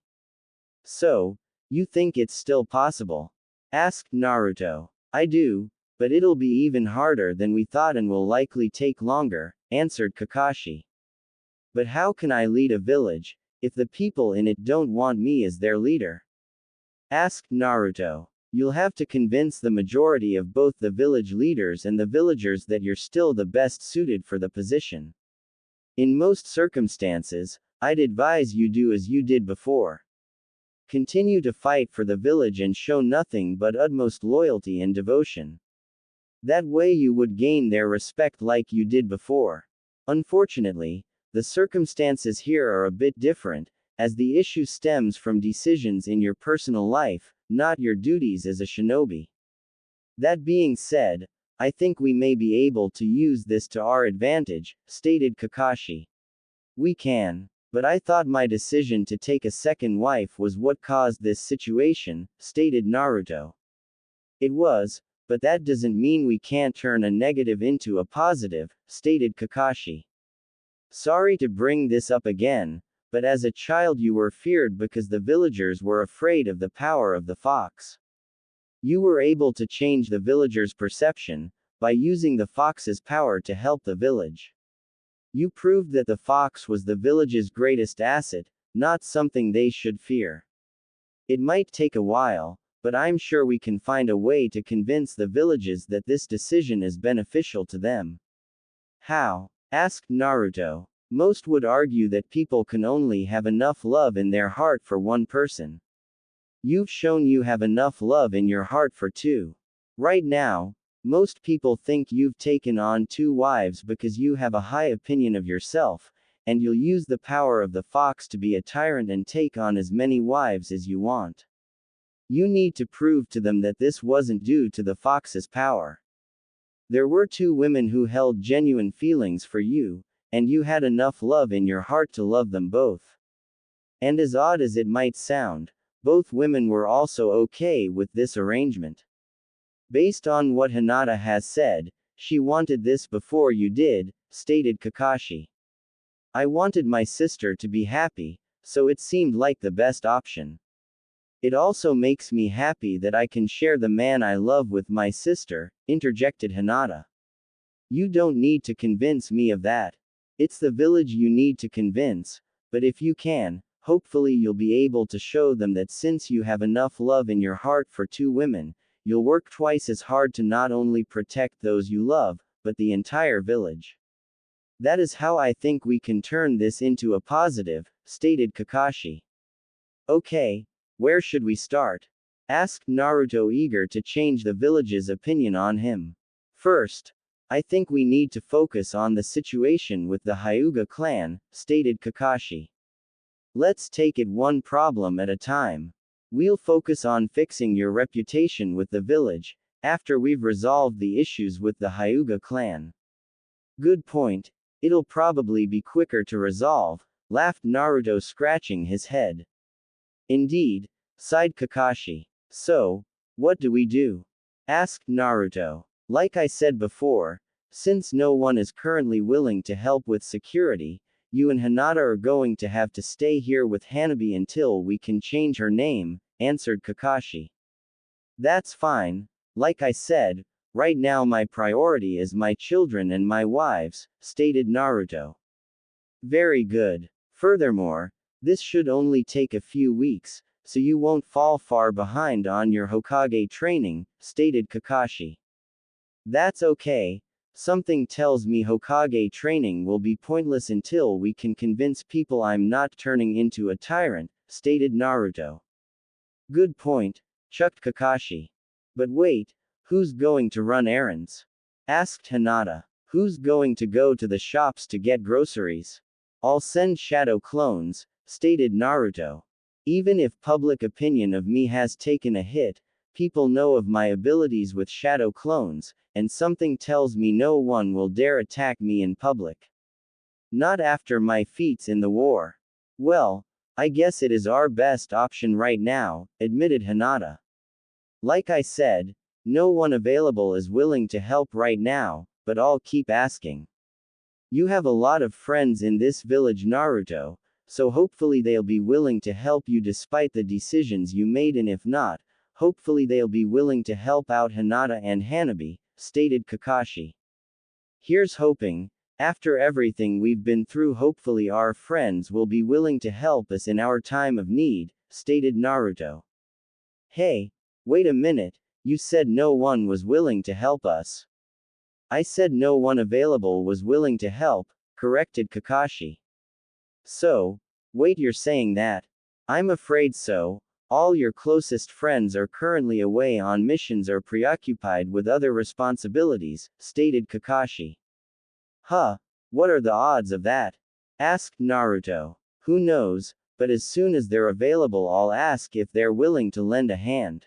So, you think it's still possible? Asked Naruto. I do, but it'll be even harder than we thought and will likely take longer, answered Kakashi. But how can I lead a village, if the people in it don't want me as their leader? Asked Naruto. You'll have to convince the majority of both the village leaders and the villagers that you're still the best suited for the position. In most circumstances, I'd advise you do as you did before. Continue to fight for the village and show nothing but utmost loyalty and devotion. That way you would gain their respect like you did before. Unfortunately, the circumstances here are a bit different, as the issue stems from decisions in your personal life, not your duties as a shinobi. That being said, I think we may be able to use this to our advantage, stated Kakashi. We can. But I thought my decision to take a second wife was what caused this situation, stated Naruto. It was, but that doesn't mean we can't turn a negative into a positive, stated Kakashi. Sorry to bring this up again, but as a child you were feared because the villagers were afraid of the power of the fox. You were able to change the villagers' perception, by using the fox's power to help the village. You proved that the fox was the village's greatest asset, not something they should fear. It might take a while, but I'm sure we can find a way to convince the villages that this decision is beneficial to them. How? Asked Naruto. Most would argue that people can only have enough love in their heart for one person. You've shown you have enough love in your heart for two. Right now, most people think you've taken on 2 wives because you have a high opinion of yourself, and you'll use the power of the fox to be a tyrant and take on as many wives as you want. You need to prove to them that this wasn't due to the fox's power. There were 2 women who held genuine feelings for you, and you had enough love in your heart to love them both. And as odd as it might sound, both women were also okay with this arrangement. Based on what Hinata has said, she wanted this before you did, stated Kakashi. I wanted my sister to be happy, so it seemed like the best option. It also makes me happy that I can share the man I love with my sister, interjected Hinata. You don't need to convince me of that. It's the village you need to convince, but if you can, hopefully you'll be able to show them that since you have enough love in your heart for 2 women, you'll work twice as hard to not only protect those you love, but the entire village. That is how I think we can turn this into a positive, stated Kakashi. Okay, where should we start? Asked Naruto, eager to change the village's opinion on him. First, I think we need to focus on the situation with the Hyuga clan, stated Kakashi. Let's take it one problem at a time. We'll focus on fixing your reputation with the village, after we've resolved the issues with the Hyuga clan. Good point. It'll probably be quicker to resolve, laughed Naruto, scratching his head. Indeed, sighed Kakashi. So, what do we do? Asked Naruto. Like I said before, since no one is currently willing to help with security, you and Hinata are going to have to stay here with Hanabi until we can change her name, answered Kakashi. That's fine. Like I said, right now my priority is my children and my wives, stated Naruto. Very good. Furthermore, this should only take a few weeks, so you won't fall far behind on your Hokage training, stated Kakashi. That's okay. Something tells me Hokage training will be pointless until we can convince people I'm not turning into a tyrant, stated Naruto. Good point, chucked Kakashi. But wait, who's going to run errands? Asked Hinata. Who's going to go to the shops to get groceries? I'll send shadow clones, stated Naruto. Even if public opinion of me has taken a hit, people know of my abilities with shadow clones, and something tells me no one will dare attack me in public. Not after my feats in the war. Well, I guess it is our best option right now, admitted Hinata. Like I said, no one available is willing to help right now, but I'll keep asking. You have a lot of friends in this village, Naruto, so hopefully they'll be willing to help you despite the decisions you made, and if not, hopefully they'll be willing to help out Hinata and Hanabi, stated Kakashi. Here's hoping. After everything we've been through, hopefully our friends will be willing to help us in our time of need, stated Naruto. Hey, wait a minute, you said no one was willing to help us. I said no one available was willing to help, corrected Kakashi. So, wait, you're saying that? I'm afraid so. All your closest friends are currently away on missions or preoccupied with other responsibilities, stated Kakashi. Huh, what are the odds of that? Asked Naruto. Who knows, but as soon as they're available I'll ask if they're willing to lend a hand.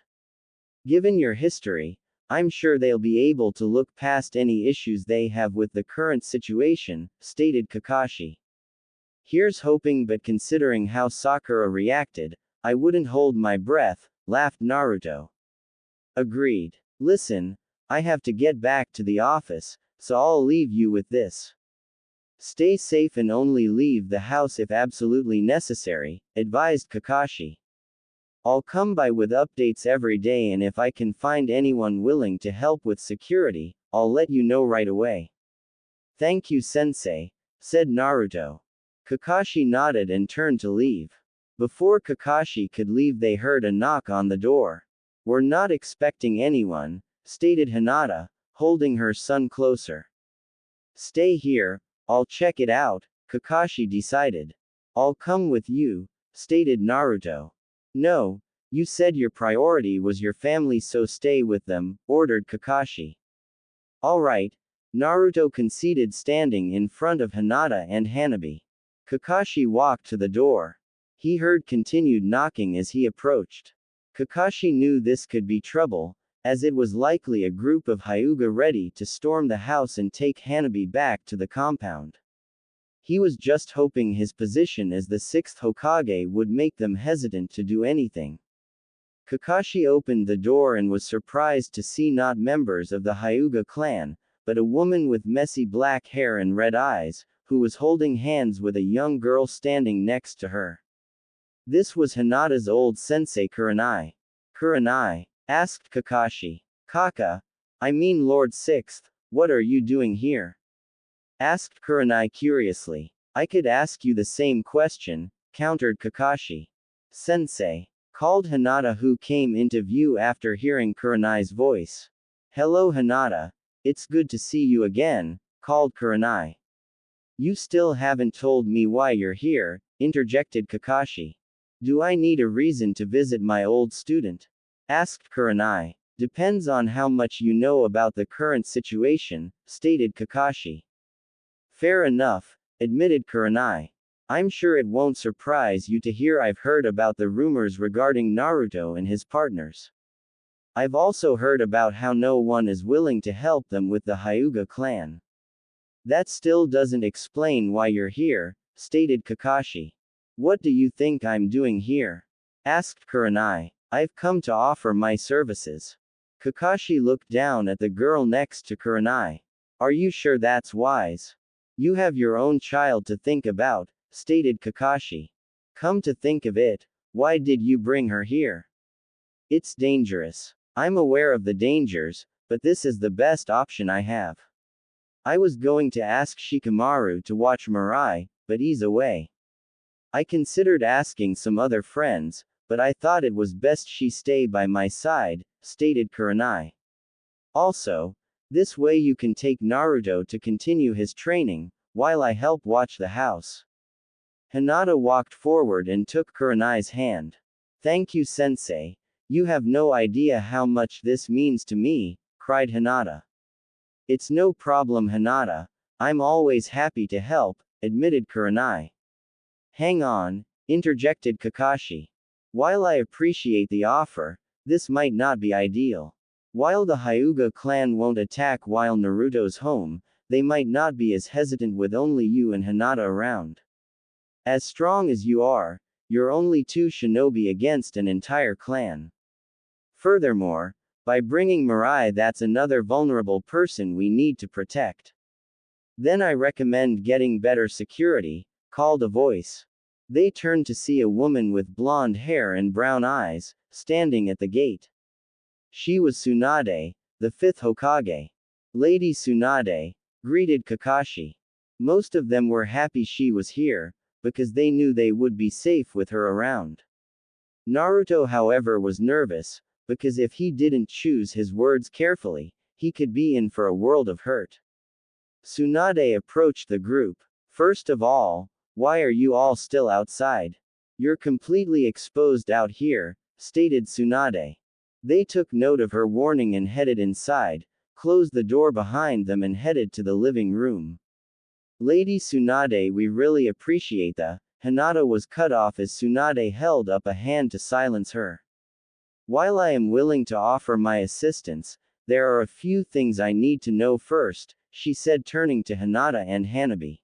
Given your history, I'm sure they'll be able to look past any issues they have with the current situation, stated Kakashi. Here's hoping, but considering how Sakura reacted, I wouldn't hold my breath, laughed Naruto. Agreed. Listen, I have to get back to the office, so I'll leave you with this. Stay safe and only leave the house if absolutely necessary, advised Kakashi. I'll come by with updates every day, and if I can find anyone willing to help with security, I'll let you know right away. Thank you, Sensei, said Naruto. Kakashi nodded and turned to leave. Before Kakashi could leave, they heard a knock on the door. We're not expecting anyone, stated Hinata, holding her son closer. Stay here, I'll check it out, Kakashi decided. I'll come with you, stated Naruto. No, you said your priority was your family, so stay with them, ordered Kakashi. Alright, Naruto conceded, standing in front of Hinata and Hanabi. Kakashi walked to the door. He heard continued knocking as he approached. Kakashi knew this could be trouble, as it was likely a group of Hyuga ready to storm the house and take Hanabi back to the compound. He was just hoping his position as the 6th Hokage would make them hesitant to do anything. Kakashi opened the door and was surprised to see not members of the Hyuga clan, but a woman with messy black hair and red eyes, who was holding hands with a young girl standing next to her. This was Hinata's old sensei Kurenai. Kurenai? Asked Kakashi. Kaka? I mean Lord 6th, what are you doing here? Asked Kurenai curiously. I could ask you the same question, countered Kakashi. Sensei, called Hinata, who came into view after hearing Kurenai's voice. Hello Hinata, it's good to see you again, called Kurenai. You still haven't told me why you're here, interjected Kakashi. Do I need a reason to visit my old student? Asked Kurenai. Depends on how much you know about the current situation, stated Kakashi. Fair enough, admitted Kurenai. I'm sure it won't surprise you to hear I've heard about the rumors regarding Naruto and his partners. I've also heard about how no one is willing to help them with the Hyuga clan. That still doesn't explain why you're here, stated Kakashi. What do you think I'm doing here? Asked Kurenai. I've come to offer my services. Kakashi looked down at the girl next to Kurenai. Are you sure that's wise? You have your own child to think about, stated Kakashi. Come to think of it, why did you bring her here? It's dangerous. I'm aware of the dangers, but this is the best option I have. I was going to ask Shikamaru to watch Mirai, but he's away. I considered asking some other friends, but I thought it was best she stay by my side, stated Kurenai. Also, this way you can take Naruto to continue his training, while I help watch the house. Hinata walked forward and took Kurenai's hand. Thank you, sensei. You have no idea how much this means to me, cried Hinata. It's no problem, Hinata. I'm always happy to help, admitted Kurenai. Hang on, interjected Kakashi. While I appreciate the offer, this might not be ideal. While the Hyuga clan won't attack while Naruto's home, they might not be as hesitant with only you and Hinata around. As strong as you are, you're only two shinobi against an entire clan. Furthermore, by bringing Mirai, that's another vulnerable person we need to protect. Then I recommend getting better security, called a voice. They turned to see a woman with blonde hair and brown eyes, standing at the gate. She was Tsunade, the fifth Hokage. Lady Tsunade, greeted Kakashi. Most of them were happy she was here, because they knew they would be safe with her around. Naruto, however, was nervous, because if he didn't choose his words carefully, he could be in for a world of hurt. Tsunade approached the group. First of all, why are you all still outside? You're completely exposed out here, stated Tsunade. They took note of her warning and headed inside, closed the door behind them and headed to the living room. Lady Tsunade, we really appreciate the. Hinata was cut off as Tsunade held up a hand to silence her. While I am willing to offer my assistance, there are a few things I need to know first, she said, turning to Hinata and Hanabi.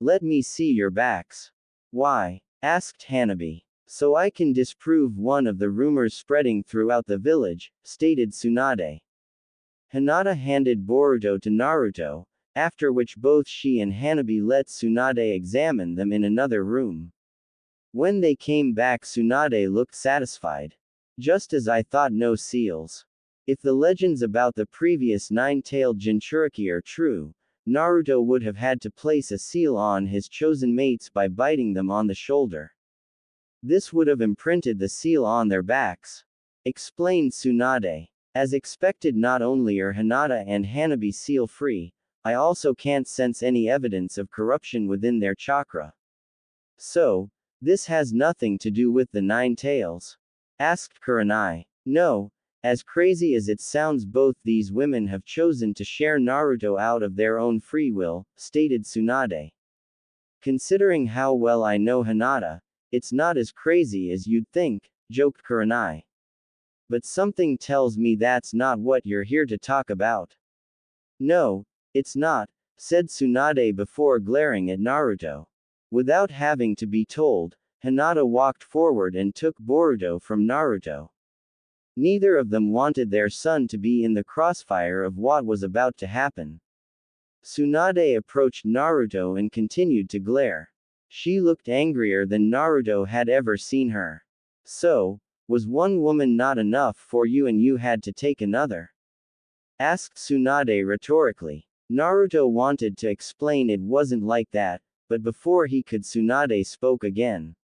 Let me see your backs. Why? Asked Hanabi. So I can disprove one of the rumors spreading throughout the village, stated Tsunade. Hinata handed Boruto to Naruto, after which both she and Hanabi let Tsunade examine them in another room. When they came back, Tsunade looked satisfied. Just as I thought, no seals. If the legends about the previous nine-tailed Jinchuriki are true, Naruto would have had to place a seal on his chosen mates by biting them on the shoulder. This would have imprinted the seal on their backs, explained Tsunade. As expected, not only are Hinata and Hanabi seal-free, I also can't sense any evidence of corruption within their chakra. So, this has nothing to do with the nine tails? Asked Kurenai. No, as crazy as it sounds, both these women have chosen to share Naruto out of their own free will, stated Tsunade. Considering how well I know Hinata, it's not as crazy as you'd think, joked Kurenai. But something tells me that's not what you're here to talk about. No, it's not, said Tsunade before glaring at Naruto. Without having to be told, Hinata walked forward and took Boruto from Naruto. Neither of them wanted their son to be in the crossfire of what was about to happen. Tsunade approached Naruto and continued to glare. She looked angrier than Naruto had ever seen her. So, was one woman not enough for you and you had to take another? Asked Tsunade rhetorically. Naruto wanted to explain it wasn't like that, but before he could, Tsunade spoke again.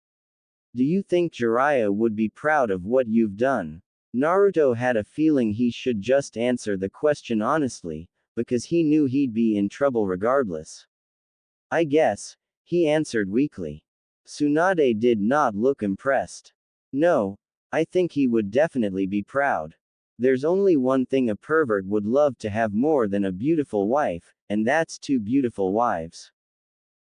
Do you think Jiraiya would be proud of what you've done? Naruto had a feeling he should just answer the question honestly, because he knew he'd be in trouble regardless. I guess, he answered weakly. Tsunade did not look impressed. No, I think he would definitely be proud. There's only one thing a pervert would love to have more than a beautiful wife, and that's two beautiful wives.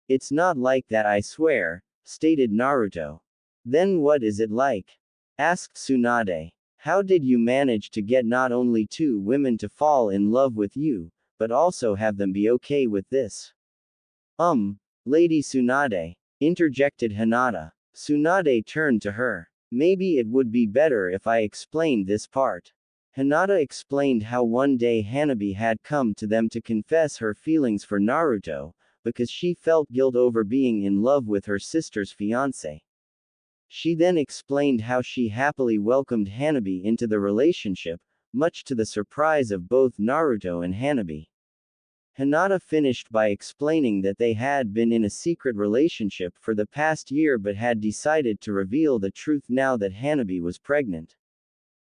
It's not like that, I swear, stated Naruto. Then what is it like? Asked Tsunade. How did you manage to get not only two women to fall in love with you, but also have them be okay with this? Lady Tsunade, interjected Hinata. Tsunade turned to her. Maybe it would be better if I explained this part. Hinata explained how one day Hanabi had come to them to confess her feelings for Naruto, because she felt guilt over being in love with her sister's fiancé. She then explained how she happily welcomed Hanabi into the relationship, much to the surprise of both Naruto and Hanabi. Hinata finished by explaining that they had been in a secret relationship for the past year but had decided to reveal the truth now that Hanabi was pregnant.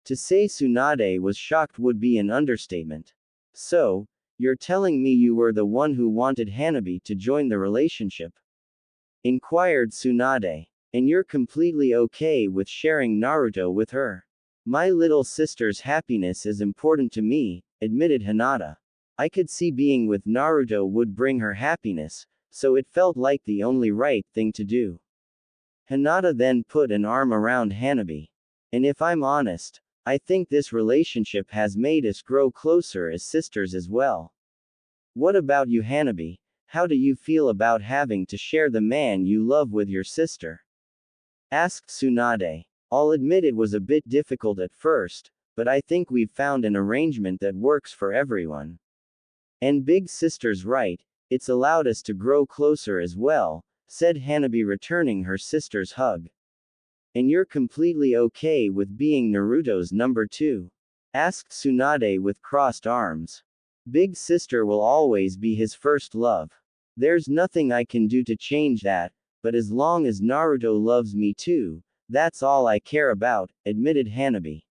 To say Tsunade was shocked would be an understatement. So, you're telling me you were the one who wanted Hanabi to join the relationship? Inquired Tsunade. And you're completely okay with sharing Naruto with her? My little sister's happiness is important to me, admitted Hinata. I could see being with Naruto would bring her happiness, so it felt like the only right thing to do. Hinata then put an arm around Hanabi. And if I'm honest, I think this relationship has made us grow closer as sisters as well. What about you, Hanabi? How do you feel about having to share the man you love with your sister? Asked Tsunade. I'll admit it was a bit difficult at first, but I think we've found an arrangement that works for everyone. And big sister's right, it's allowed us to grow closer as well, said Hanabi, returning her sister's hug. And you're completely okay with being Naruto's number 2? Asked Tsunade with crossed arms. Big sister will always be his first love. There's nothing I can do to change that, but as long as Naruto loves me too, that's all I care about, admitted Hanabi.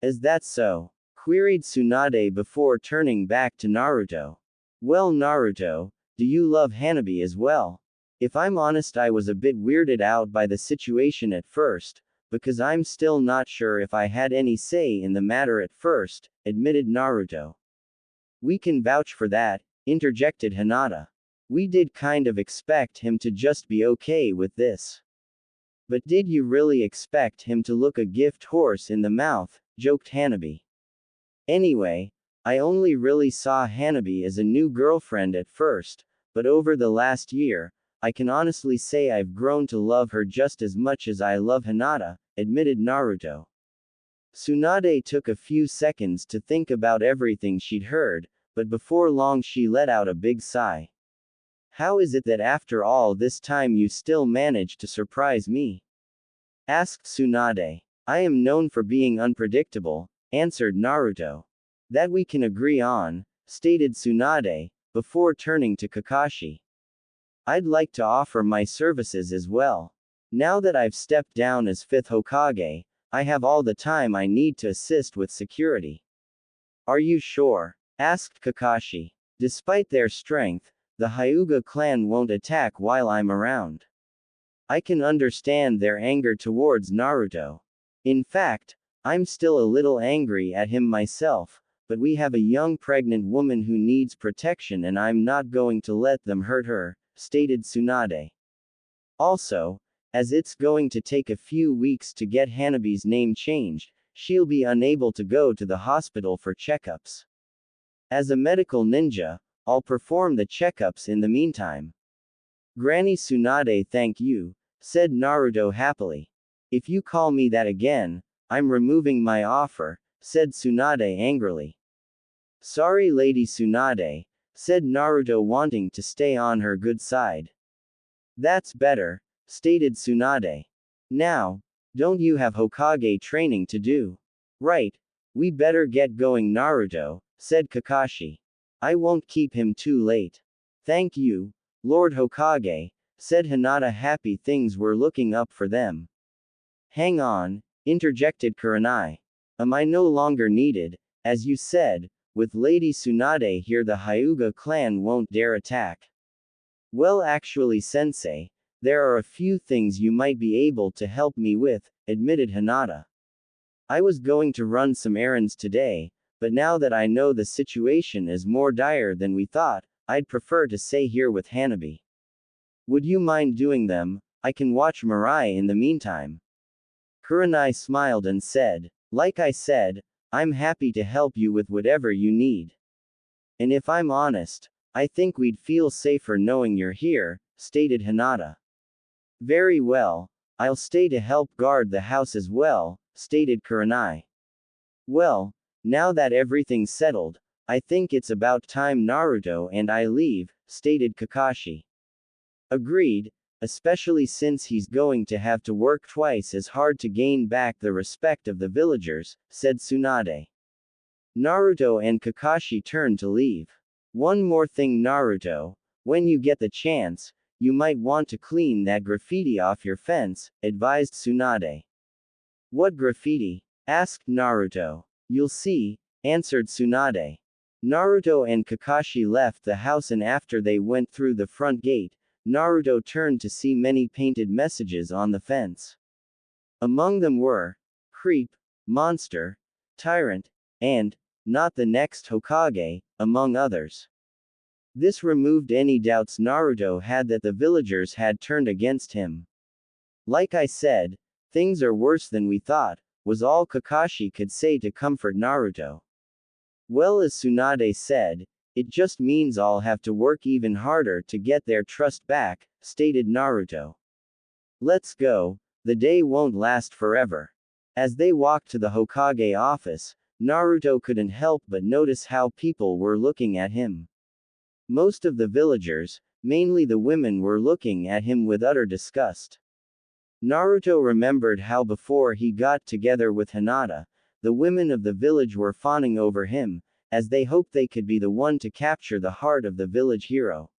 Is that so? Queried Tsunade before turning back to Naruto. Well, Naruto, do you love Hanabi as well? If I'm honest, I was a bit weirded out by the situation at first, because I'm still not sure if I had any say in the matter at first, admitted Naruto. We can vouch for that, interjected Hinata. We did kind of expect him to just be okay with this. But did you really expect him to look a gift horse in the mouth, joked Hanabi. Anyway, I only really saw Hanabi as a new girlfriend at first, but over the last year, I can honestly say I've grown to love her just as much as I love Hinata, admitted Naruto. Tsunade took a few seconds to think about everything she'd heard, but before long she let out a big sigh. How is it that after all this time you still manage to surprise me? Asked Tsunade. I am known for being unpredictable, answered Naruto. That we can agree on, stated Tsunade, before turning to Kakashi. I'd like to offer my services as well. Now that I've stepped down as 5th Hokage, I have all the time I need to assist with security. Are you sure? Asked Kakashi. Despite their strength, the Hyuga clan won't attack while I'm around. I can understand their anger towards Naruto. In fact, I'm still a little angry at him myself, but we have a young pregnant woman who needs protection and I'm not going to let them hurt her, stated Tsunade. Also, as it's going to take a few weeks to get Hanabi's name changed, she'll be unable to go to the hospital for checkups. As a medical ninja, I'll perform the checkups in the meantime. Granny Tsunade, thank you, said Naruto happily. If you call me that again, I'm removing my offer, said Tsunade angrily. Sorry, Lady Tsunade, said Naruto, wanting to stay on her good side. That's better, stated Tsunade. Now, don't you have Hokage training to do? Right. We better get going, Naruto, said Kakashi. I won't keep him too late. Thank you, Lord Hokage, said Hinata, happy things were looking up for them. Hang on, interjected Kurenai. Am I no longer needed? As you said, with Lady Tsunade here the Hyuga clan won't dare attack. Well, actually, Sensei, there are a few things you might be able to help me with, admitted Hinata. I was going to run some errands today, but now that I know the situation is more dire than we thought, I'd prefer to stay here with Hanabi. Would you mind doing them? I can watch Mirai in the meantime. Kurenai smiled and said, like I said, I'm happy to help you with whatever you need. And if I'm honest, I think we'd feel safer knowing you're here, stated Hinata. Very well, I'll stay to help guard the house as well, stated Kurenai. Well, now that everything's settled, I think it's about time Naruto and I leave, stated Kakashi. Agreed, especially since he's going to have to work twice as hard to gain back the respect of the villagers, said Tsunade. Naruto and Kakashi turned to leave. One more thing, Naruto. When you get the chance, you might want to clean that graffiti off your fence, advised Tsunade. What graffiti? Asked Naruto. You'll see, answered Tsunade. Naruto and Kakashi left the house, and after they went through the front gate, Naruto turned to see many painted messages on the fence. Among them were, creep, monster, tyrant, and, not the next Hokage, among others. This removed any doubts Naruto had that the villagers had turned against him. Like I said, things are worse than we thought, was all Kakashi could say to comfort Naruto. Well, as Tsunade said, it just means I'll have to work even harder to get their trust back, stated Naruto. Let's go, the day won't last forever. As they walked to the Hokage office, Naruto couldn't help but notice how people were looking at him. Most of the villagers, mainly the women, were looking at him with utter disgust. Naruto remembered how before he got together with Hinata, the women of the village were fawning over him, as they hoped they could be the one to capture the heart of the village hero.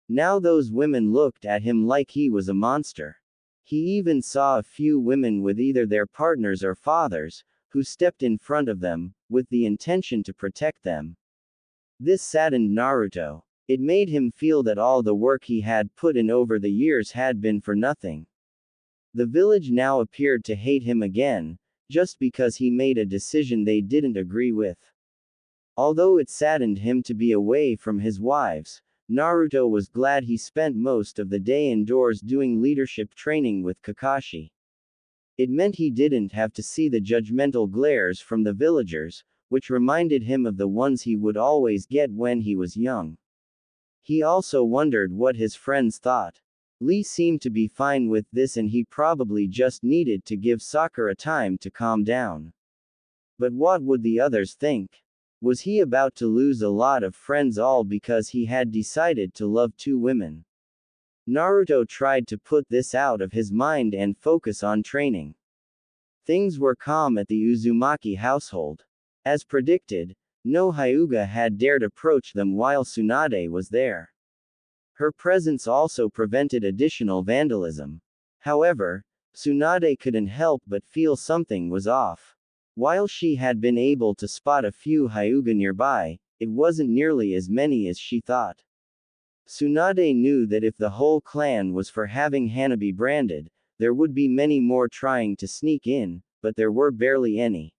Now those women looked at him like he was a monster. He even saw a few women with either their partners or fathers, who stepped in front of them, with the intention to protect them. This saddened Naruto. It made him feel that all the work he had put in over the years had been for nothing. The village now appeared to hate him again, just because he made a decision they didn't agree with. Although it saddened him to be away from his wives, Naruto was glad he spent most of the day indoors doing leadership training with Kakashi. It meant he didn't have to see the judgmental glares from the villagers, which reminded him of the ones he would always get when he was young. He also wondered what his friends thought. Lee seemed to be fine with this, and he probably just needed to give Sakura time to calm down. But what would the others think? Was he about to lose a lot of friends all because he had decided to love two women? Naruto tried to put this out of his mind and focus on training. Things were calm at the Uzumaki household. As predicted, no Hyuga had dared approach them while Tsunade was there. Her presence also prevented additional vandalism. However, Tsunade couldn't help but feel something was off. While she had been able to spot a few Hyuga nearby, it wasn't nearly as many as she thought. Tsunade knew that if the whole clan was for having Hanabi branded, there would be many more trying to sneak in, but there were barely any.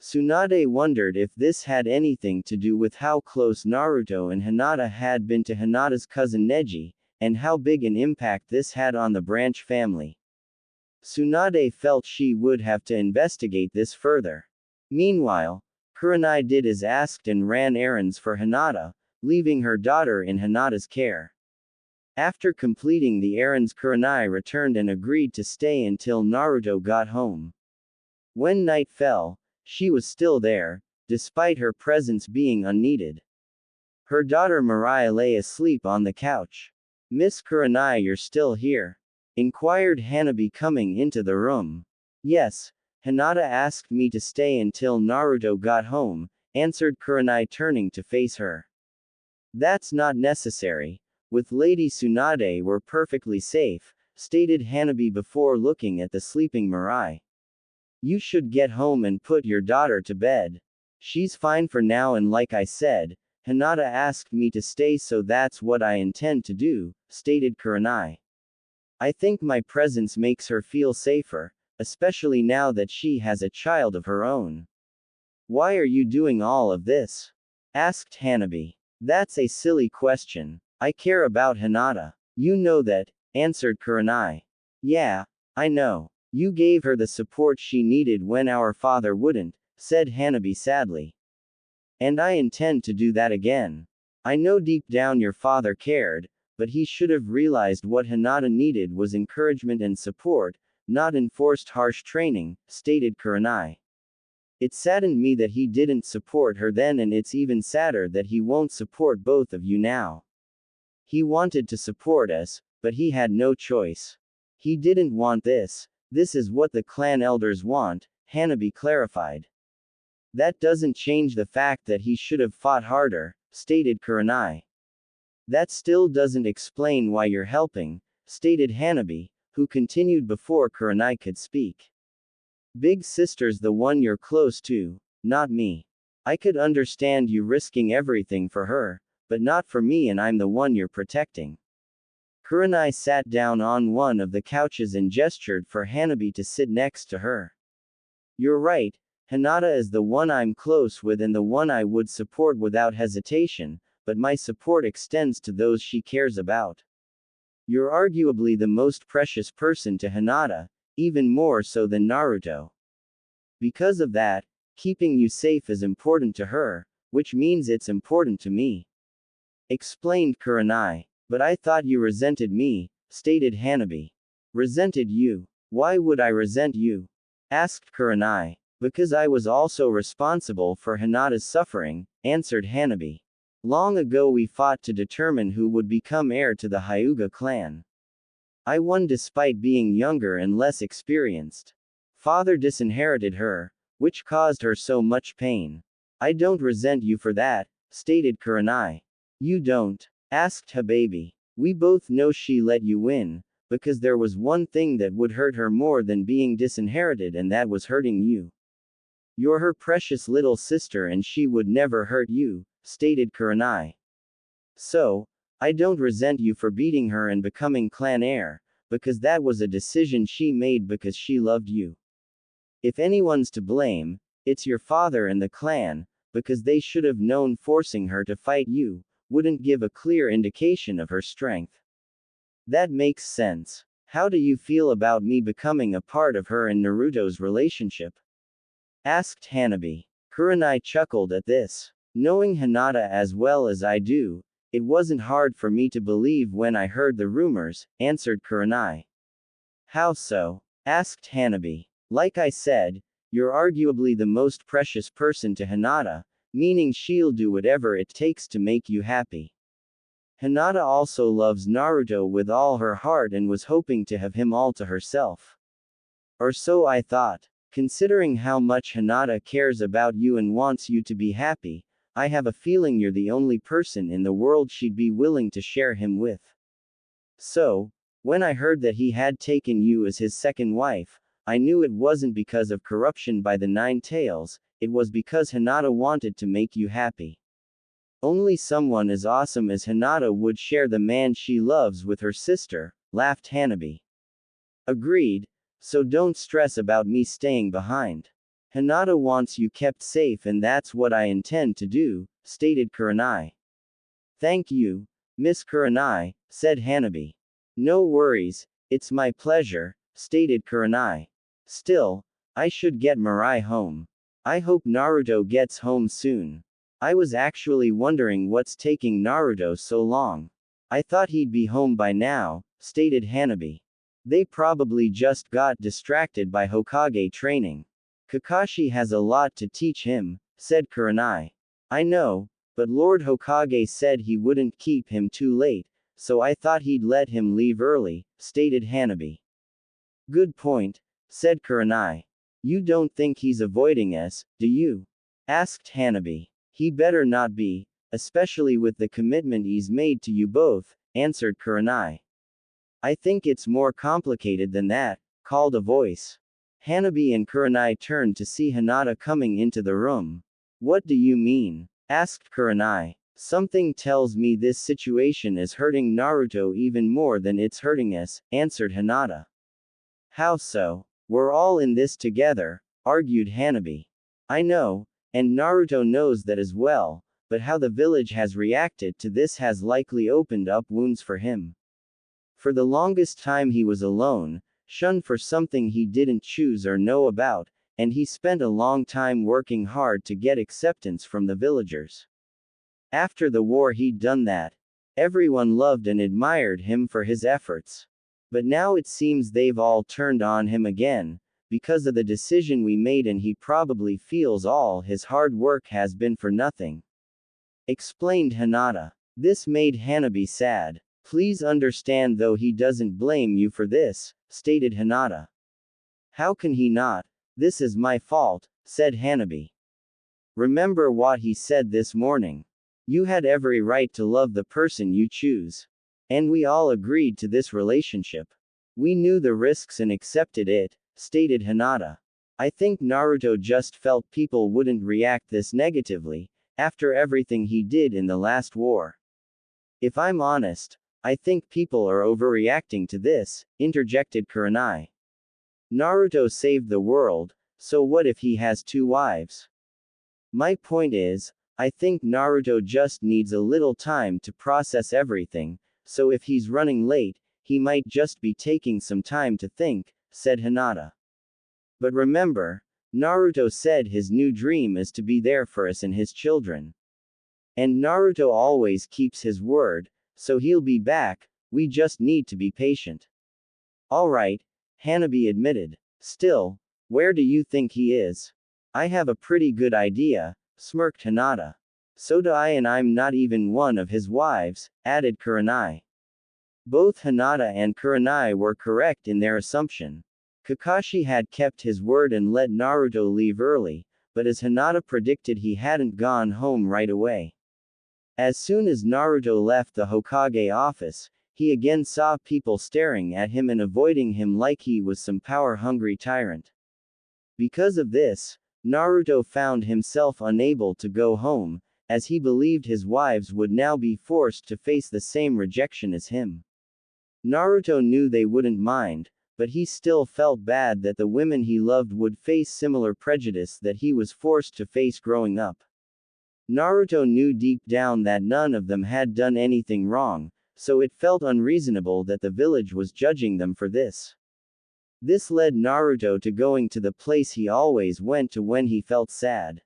Tsunade wondered if this had anything to do with how close Naruto and Hinata had been to Hinata's cousin Neji, and how big an impact this had on the branch family. Tsunade felt she would have to investigate this further. Meanwhile, Kurenai did as asked and ran errands for Hinata, leaving her daughter in Hinata's care. After completing the errands, Kurenai returned and agreed to stay until Naruto got home. When night fell, she was still there, despite her presence being unneeded. Her daughter Mirai lay asleep on the couch. "Miss Kurenai, you're still here?" inquired Hanabi coming into the room. "Yes, Hinata asked me to stay until Naruto got home," answered Kurenai, turning to face her. "That's not necessary. With Lady Tsunade we're perfectly safe," stated Hanabi before looking at the sleeping Mirai. "You should get home and put your daughter to bed. She's fine for now, and like I said, Hinata asked me to stay, so that's what I intend to do," stated Kurenai. "I think my presence makes her feel safer, especially now that she has a child of her own." "Why are you doing all of this?" asked Hanabi. "That's a silly question. I care about Hinata. You know that," answered Kurenai. "Yeah, I know. You gave her the support she needed when our father wouldn't," said Hanabi sadly. "And I intend to do that again. I know deep down your father cared, but he should have realized what Hinata needed was encouragement and support, not enforced harsh training," stated Kurenai. "It saddened me that he didn't support her then, and it's even sadder that he won't support both of you now. He wanted to support us, but he had no choice. He didn't want this. This is what the clan elders want," Hanabi clarified. That doesn't change the fact that he should have fought harder, stated Kurenai. That still doesn't explain why you're helping, stated Hanabi, who continued before Kurenai could speak. Big sister's the one you're close to, not me. I could understand you risking everything for her, but not for me, and I'm the one you're protecting. Kurenai sat down on one of the couches and gestured for Hanabi to sit next to her. You're right, Hinata is the one I'm close with and the one I would support without hesitation, but my support extends to those she cares about. You're arguably the most precious person to Hinata, even more so than Naruto. Because of that, keeping you safe is important to her, which means it's important to me. Explained Kurenai. But I thought you resented me, stated Hanabi. Resented you? Why would I resent you? Asked Kurenai. Because I was also responsible for Hinata's suffering, answered Hanabi. Long ago we fought to determine who would become heir to the Hyuga clan. I won despite being younger and less experienced. Father disinherited her, which caused her so much pain. I don't resent you for that, stated Kurenai. You don't? Asked Hababi. We both know she let you win, because there was one thing that would hurt her more than being disinherited, and that was hurting you. You're her precious little sister and she would never hurt you, stated Kurenai. So, I don't resent you for beating her and becoming clan heir, because that was a decision she made because she loved you. If anyone's to blame, it's your father and the clan, because they should have known forcing her to fight you wouldn't give a clear indication of her strength. That makes sense. How do you feel about me becoming a part of her and Naruto's relationship? Asked Hanabi. Kurenai chuckled at this. Knowing Hinata as well as I do, it wasn't hard for me to believe when I heard the rumors, answered Kurenai. How so? Asked Hanabi. Like I said, you're arguably the most precious person to Hinata, meaning she'll do whatever it takes to make you happy. Hinata also loves Naruto with all her heart and was hoping to have him all to herself. Or so I thought. Considering how much Hinata cares about you and wants you to be happy, I have a feeling you're the only person in the world she'd be willing to share him with. So, when I heard that he had taken you as his second wife, I knew it wasn't because of corruption by the Nine Tails, it was because Hinata wanted to make you happy. Only someone as awesome as Hinata would share the man she loves with her sister, laughed Hanabi. Agreed, so don't stress about me staying behind. Hinata wants you kept safe and that's what I intend to do, stated Kurenai. Thank you, Miss Kurenai, said Hanabi. No worries, it's my pleasure, stated Kurenai. Still, I should get Mirai home. I hope Naruto gets home soon. I was actually wondering what's taking Naruto so long. I thought he'd be home by now, stated Hanabi. They probably just got distracted by Hokage training. Kakashi has a lot to teach him, said Kurenai. I know, but Lord Hokage said he wouldn't keep him too late, so I thought he'd let him leave early, stated Hanabi. Good point, said Kurenai. You don't think he's avoiding us, do you? Asked Hanabi. He better not be, especially with the commitment he's made to you both, answered Kurenai. I think it's more complicated than that, called a voice. Hanabi and Kurenai turned to see Hinata coming into the room. What do you mean? Asked Kurenai. Something tells me this situation is hurting Naruto even more than it's hurting us, answered Hinata. How so? We're all in this together, argued Hanabi. I know, and Naruto knows that as well, but how the village has reacted to this has likely opened up wounds for him. For the longest time he was alone, shunned for something he didn't choose or know about, and he spent a long time working hard to get acceptance from the villagers. After the war he'd done that. Everyone loved and admired him for his efforts. But now it seems they've all turned on him again, because of the decision we made, and he probably feels all his hard work has been for nothing. Explained Hinata. This made Hanabi sad. Please understand though he doesn't blame you for this, stated Hinata. How can he not? This is my fault, said Hanabi. Remember what he said this morning. You had every right to love the person you choose. And we all agreed to this relationship. We knew the risks and accepted it, stated Hinata. I think Naruto just felt people wouldn't react this negatively, after everything he did in the last war. If I'm honest, I think people are overreacting to this, interjected Kurenai. Naruto saved the world, so what if he has 2 wives? My point is, I think Naruto just needs a little time to process everything, so if he's running late, he might just be taking some time to think, said Hinata. But remember, Naruto said his new dream is to be there for us and his children. And Naruto always keeps his word, so he'll be back, we just need to be patient. Alright, Hanabi admitted. Still, where do you think he is? I have a pretty good idea, smirked Hinata. So do I, and I'm not even one of his wives, added Kurenai. Both Hinata and Kurenai were correct in their assumption. Kakashi had kept his word and let Naruto leave early, but as Hinata predicted, he hadn't gone home right away. As soon as Naruto left the Hokage office, he again saw people staring at him and avoiding him like he was some power-hungry tyrant. Because of this, Naruto found himself unable to go home, as he believed his wives would now be forced to face the same rejection as him. Naruto knew they wouldn't mind, but he still felt bad that the women he loved would face similar prejudice that he was forced to face growing up. Naruto knew deep down that none of them had done anything wrong, so it felt unreasonable that the village was judging them for this. This led Naruto to going to the place he always went to when he felt sad.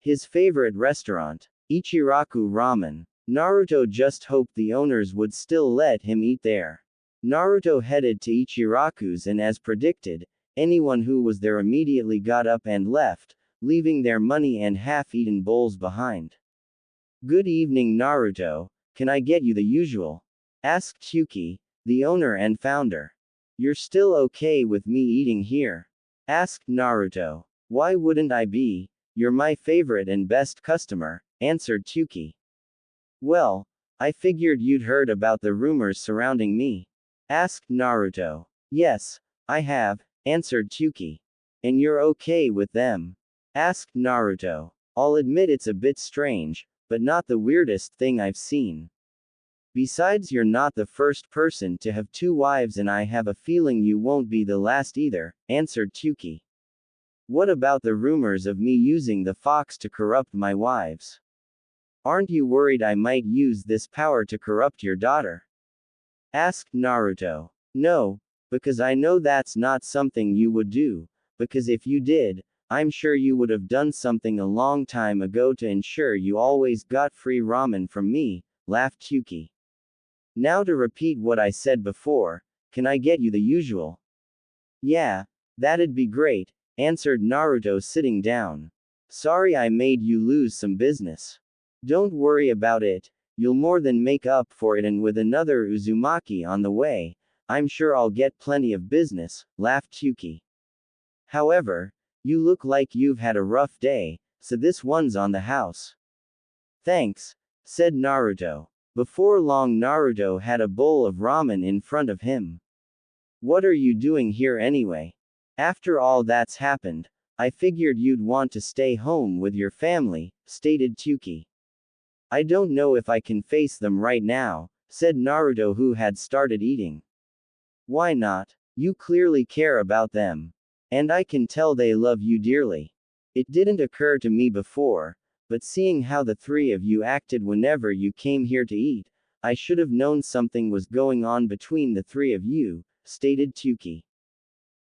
His favorite restaurant, Ichiraku Ramen. Naruto just hoped the owners would still let him eat there. Naruto headed to Ichiraku's, and as predicted, anyone who was there immediately got up and left, leaving their money and half-eaten bowls behind. Good evening, Naruto, can I get you the usual? Asked Chuki, the owner and founder. You're still okay with me eating here? Asked Naruto. Why wouldn't I be? You're my favorite and best customer, answered Chuki. Well, I figured you'd heard about the rumors surrounding me. Asked Naruto. Yes, I have, answered Chuki. And you're okay with them? Asked Naruto. I'll admit it's a bit strange, but not the weirdest thing I've seen. Besides, you're not the first person to have 2 wives, and I have a feeling you won't be the last either, answered Chuki. What about the rumors of me using the fox to corrupt my wives? Aren't you worried I might use this power to corrupt your daughter? Asked Naruto. No, because I know that's not something you would do, because if you did, I'm sure you would have done something a long time ago to ensure you always got free ramen from me, laughed Chuki. Now to repeat what I said before, can I get you the usual? Yeah, that'd be great, answered Naruto sitting down. Sorry I made you lose some business. Don't worry about it, you'll more than make up for it, and with another Uzumaki on the way, I'm sure I'll get plenty of business, laughed Chuki. However, you look like you've had a rough day, so this one's on the house. Thanks, said Naruto. Before long, Naruto had a bowl of ramen in front of him. What are you doing here anyway? After all that's happened, I figured you'd want to stay home with your family, stated Chuki. I don't know if I can face them right now, said Naruto, who had started eating. Why not? You clearly care about them. And I can tell they love you dearly. It didn't occur to me before, but seeing how the 3 of you acted whenever you came here to eat, I should have known something was going on between the 3 of you, stated Chuki.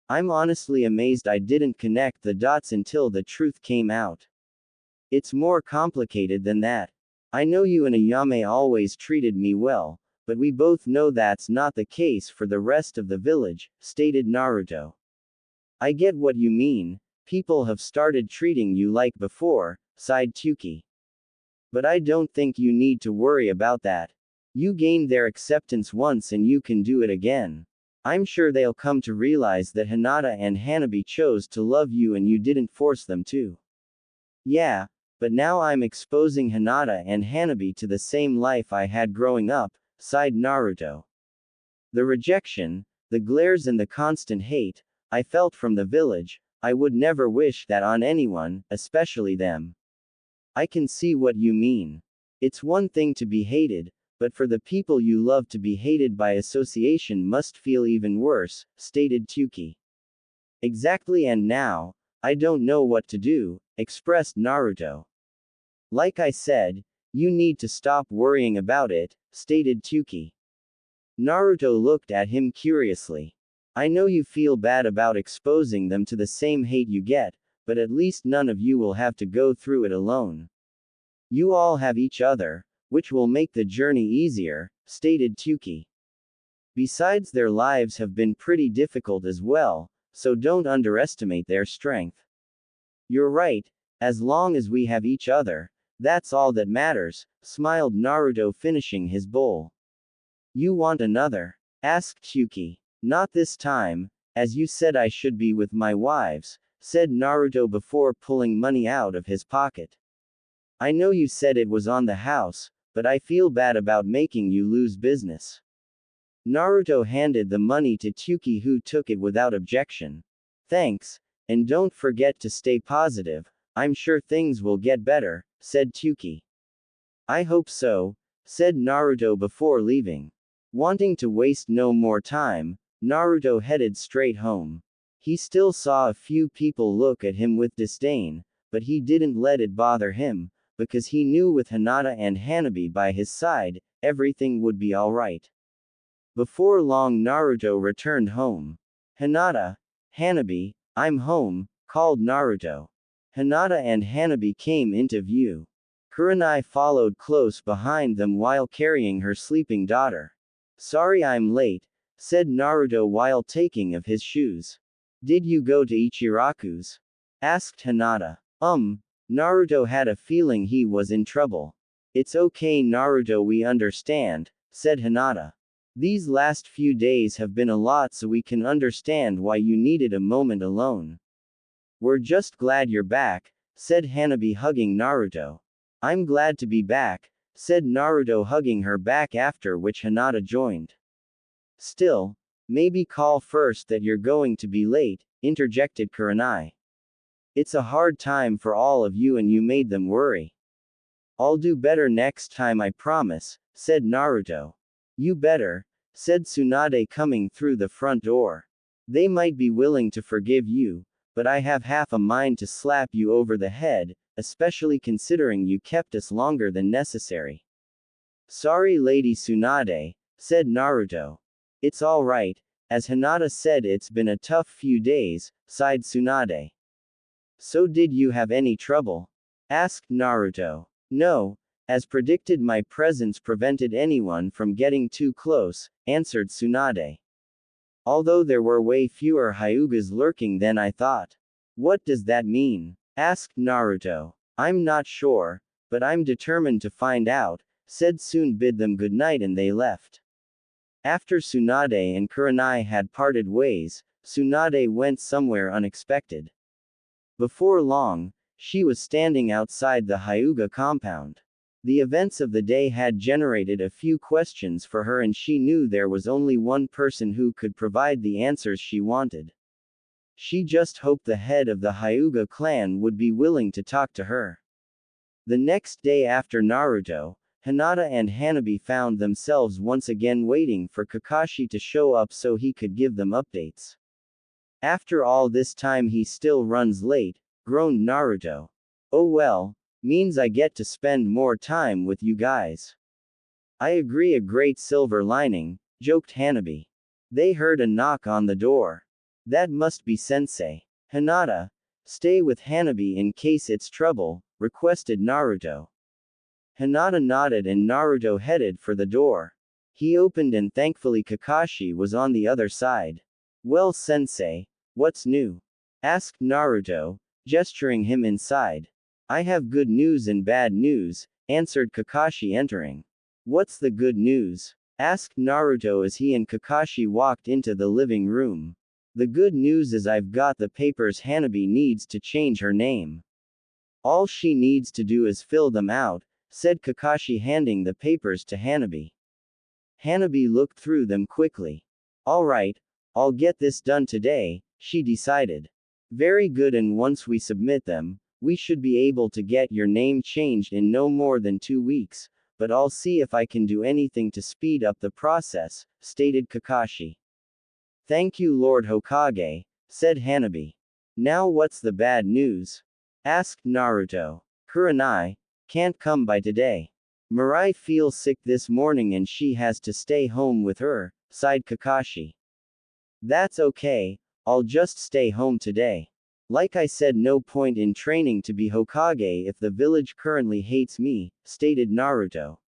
I'm honestly amazed I didn't connect the dots until the truth came out. It's more complicated than that. I know you and Ayame always treated me well, but we both know that's not the case for the rest of the village, stated Naruto. I get what you mean, people have started treating you like before, sighed Chuki. But I don't think you need to worry about that. You gained their acceptance once and you can do it again. I'm sure they'll come to realize that Hinata and Hanabi chose to love you and you didn't force them to. Yeah, but now I'm exposing Hinata and Hanabi to the same life I had growing up, sighed Naruto. The rejection, the glares and the constant hate I felt from the village, I would never wish that on anyone, especially them. I can see what you mean. It's one thing to be hated, but for the people you love to be hated by association must feel even worse, stated Tuki. Exactly, and now, I don't know what to do, expressed Naruto. Like I said, you need to stop worrying about it, stated Tuki. Naruto looked at him curiously. I know you feel bad about exposing them to the same hate you get, but at least none of you will have to go through it alone. You all have each other, which will make the journey easier, stated Tuki. Besides, their lives have been pretty difficult as well, so don't underestimate their strength. You're right, as long as we have each other, that's all that matters, smiled Naruto, finishing his bowl. You want another? Asked Tuki. Not this time, as you said I should be with my wives, said Naruto before pulling money out of his pocket. I know you said it was on the house, but I feel bad about making you lose business. Naruto handed the money to Tuki, who took it without objection. Thanks, and don't forget to stay positive, I'm sure things will get better, said Tuki. I hope so, said Naruto before leaving. Wanting to waste no more time, Naruto headed straight home. He still saw a few people look at him with disdain, but he didn't let it bother him, because he knew with Hinata and Hanabi by his side, everything would be alright. Before long, Naruto returned home. Hinata, Hanabi, I'm home, called Naruto. Hinata and Hanabi came into view. Kurenai followed close behind them while carrying her sleeping daughter. Sorry I'm late, said Naruto while taking of his shoes. Did you go to Ichiraku's? Asked Hinata. Naruto had a feeling he was in trouble. It's okay Naruto, we understand, said Hinata. These last few days have been a lot, so we can understand why you needed a moment alone. We're just glad you're back, said Hanabi, hugging Naruto. I'm glad to be back, said Naruto, hugging her back, after which Hinata joined. Still, maybe call first that you're going to be late, interjected Kurenai. It's a hard time for all of you and you made them worry. I'll do better next time, I promise, said Naruto. You better, said Tsunade, coming through the front door. They might be willing to forgive you, but I have half a mind to slap you over the head, especially considering you kept us longer than necessary. Sorry Lady Tsunade, said Naruto. It's all right, as Hinata said it's been a tough few days, sighed Tsunade. So did you have any trouble? Asked Naruto. No, as predicted my presence prevented anyone from getting too close, answered Tsunade. Although there were way fewer Hyugas lurking than I thought. What does that mean? Asked Naruto. I'm not sure, but I'm determined to find out, said Tsun. Bid them good night and they left. After Tsunade and Kurenai had parted ways, Tsunade went somewhere unexpected. Before long, she was standing outside the Hyuga compound. The events of the day had generated a few questions for her, and she knew there was only one person who could provide the answers she wanted. She just hoped the head of the Hyuga clan would be willing to talk to her. The next day after Naruto, Hinata and Hanabi found themselves once again waiting for Kakashi to show up so he could give them updates. After all this time he still runs late, groaned Naruto. Oh well, means I get to spend more time with you guys. I agree, a great silver lining, joked Hanabi. They heard a knock on the door. That must be Sensei. Hinata, stay with Hanabi in case it's trouble, requested Naruto. Hinata nodded and Naruto headed for the door. He opened and thankfully Kakashi was on the other side. Well Sensei, what's new? Asked Naruto, gesturing him inside. I have good news and bad news, answered Kakashi, entering. What's the good news? Asked Naruto as he and Kakashi walked into the living room. The good news is I've got the papers Hanabi needs to change her name. All she needs to do is fill them out, said Kakashi, handing the papers to Hanabi. Hanabi looked through them quickly. Alright, I'll get this done today, she decided. Very good, and once we submit them, we should be able to get your name changed in no more than 2 weeks, but I'll see if I can do anything to speed up the process, stated Kakashi. Thank you, Lord Hokage, said Hanabi. Now what's the bad news? Asked Naruto. Kurenai can't come by today. Mirai feels sick this morning and she has to stay home with her, sighed Kakashi. That's okay, I'll just stay home today. Like I said, no point in training to be Hokage if the village currently hates me, stated Naruto.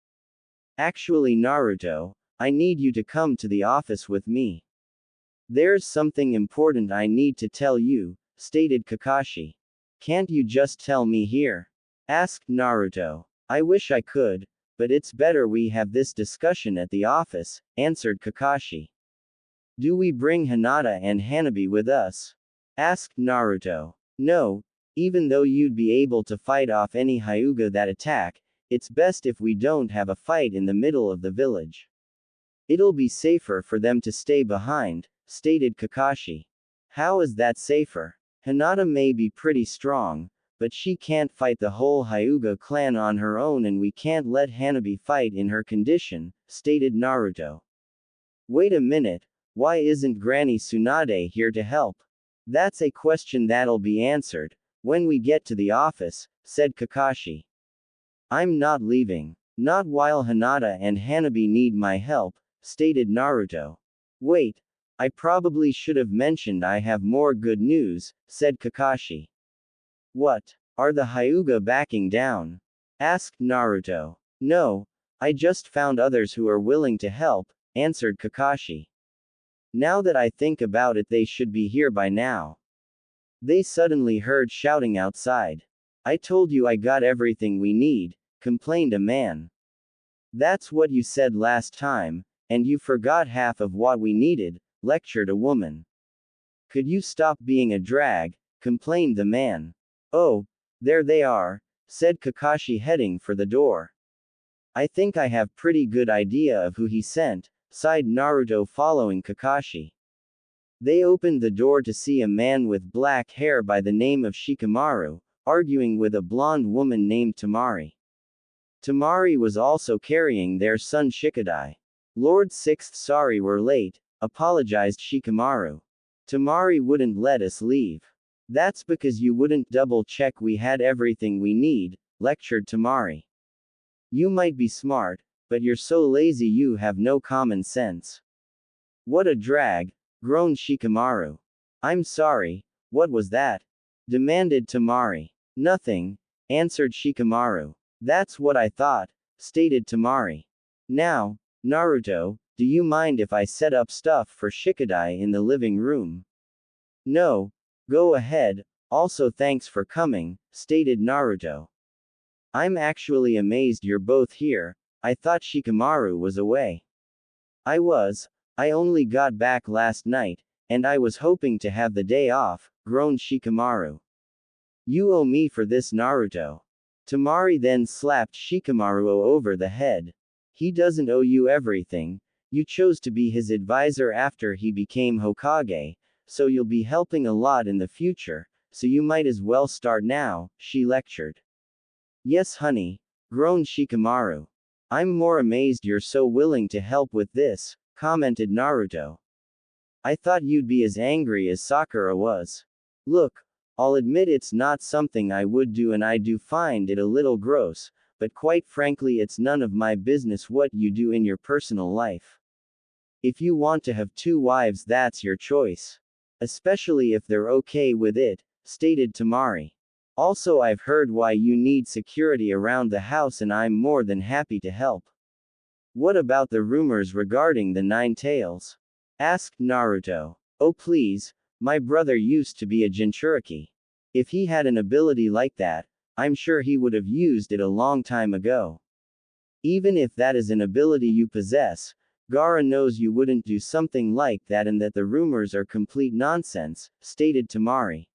Actually, Naruto, I need you to come to the office with me. There's something important I need to tell you, stated Kakashi. Can't you just tell me here? Asked Naruto. I wish I could, but it's better we have this discussion at the office, answered Kakashi. Do we bring Hinata and Hanabi with us? Asked Naruto. No, even though you'd be able to fight off any Hyuga that attack, it's best if we don't have a fight in the middle of the village. It'll be safer for them to stay behind, stated Kakashi. How is that safer? Hinata may be pretty strong, but she can't fight the whole Hyuga clan on her own, and we can't let Hanabi fight in her condition, stated Naruto. Wait a minute, why isn't Granny Tsunade here to help? That's a question that'll be answered when we get to the office, said Kakashi. I'm not leaving. Not while Hinata and Hanabi need my help, stated Naruto. Wait, I probably should have mentioned I have more good news, said Kakashi. What? Are the Hyuga backing down? Asked Naruto. No, I just found others who are willing to help, answered Kakashi. Now that I think about it, they should be here by now. They suddenly heard shouting outside. I told you I got everything we need, complained a man. That's what you said last time, and you forgot half of what we needed, lectured a woman. Could you stop being a drag, complained the man. Oh, there they are, said Kakashi, heading for the door. I think I have pretty good idea of who he sent, sighed Naruto, following Kakashi. They opened the door to see a man with black hair by the name of Shikamaru, arguing with a blonde woman named Tamari. Tamari was also carrying their son Shikadai. Lord Sixth, sorry we're late, apologized Shikamaru. Tamari wouldn't let us leave. That's because you wouldn't double check we had everything we need, lectured Tamari. You might be smart, but you're so lazy you have no common sense. What a drag, groaned Shikamaru. I'm sorry, what was that? Demanded Tamari. Nothing, answered Shikamaru. That's what I thought, stated Tamari. Now, Naruto, do you mind if I set up stuff for Shikadai in the living room? No, go ahead, also thanks for coming, stated Naruto. I'm actually amazed you're both here, I thought Shikamaru was away. I only got back last night, and I was hoping to have the day off, groaned Shikamaru. You owe me for this, Naruto. Tamari then slapped Shikamaru over the head. He doesn't owe you everything, you chose to be his advisor after he became Hokage, so you'll be helping a lot in the future, so you might as well start now, she lectured. Yes honey, groaned Shikamaru. I'm more amazed you're so willing to help with this, commented Naruto. I thought you'd be as angry as Sakura was. Look, I'll admit it's not something I would do and I do find it a little gross, but quite frankly it's none of my business what you do in your personal life. If you want to have 2 wives, that's your choice. Especially if they're okay with it, stated Tamari. Also, I've heard why you need security around the house and I'm more than happy to help. What about the rumors regarding the 9 tails? Asked Naruto. Oh please, my brother used to be a Jinchuriki. If he had an ability like that, I'm sure he would have used it a long time ago. Even if that is an ability you possess, Gaara knows you wouldn't do something like that and that the rumors are complete nonsense, stated Tamari.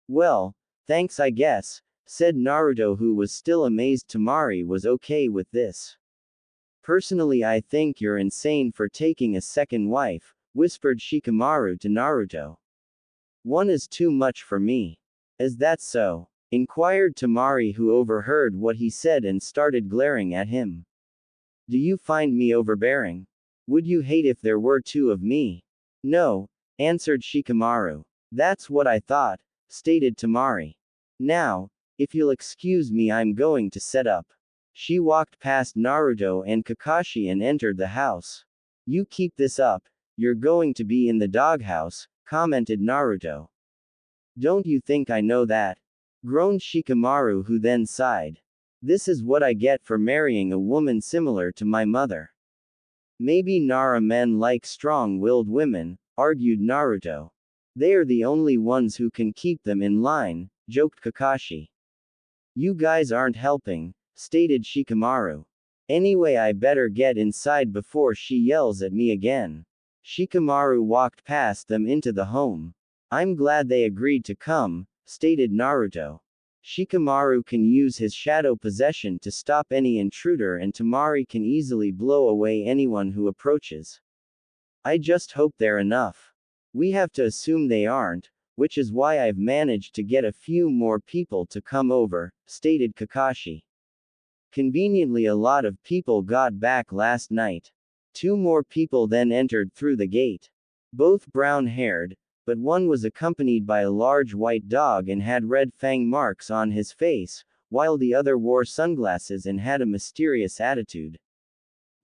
Well, thanks I guess, said Naruto, who was still amazed Temari was okay with this. Personally, I think you're insane for taking a second wife, whispered Shikamaru to Naruto. One is too much for me. Is that so? Inquired Temari, who overheard what he said and started glaring at him. Do you find me overbearing? Would you hate if there were two of me? No, answered Shikamaru. That's what I thought, stated Temari. Now, if you'll excuse me, I'm going to set up. She walked past Naruto and Kakashi and entered the house. You keep this up, you're going to be in the doghouse, commented Naruto. Don't you think I know that? Groaned Shikamaru, who then sighed. This is what I get for marrying a woman similar to my mother. Maybe Nara men like strong-willed women, argued Naruto. They are the only ones who can keep them in line, joked Kakashi. You guys aren't helping, stated Shikamaru. Anyway, I better get inside before she yells at me again. Shikamaru walked past them into the home. I'm glad they agreed to come, stated Naruto. Shikamaru can use his shadow possession to stop any intruder, and Temari can easily blow away anyone who approaches. I just hope they're enough. We have to assume they aren't, which is why I've managed to get a few more people to come over, stated Kakashi. Conveniently, a lot of people got back last night. 2 more people then entered through the gate. Both brown-haired, but one was accompanied by a large white dog and had red fang marks on his face, while the other wore sunglasses and had a mysterious attitude.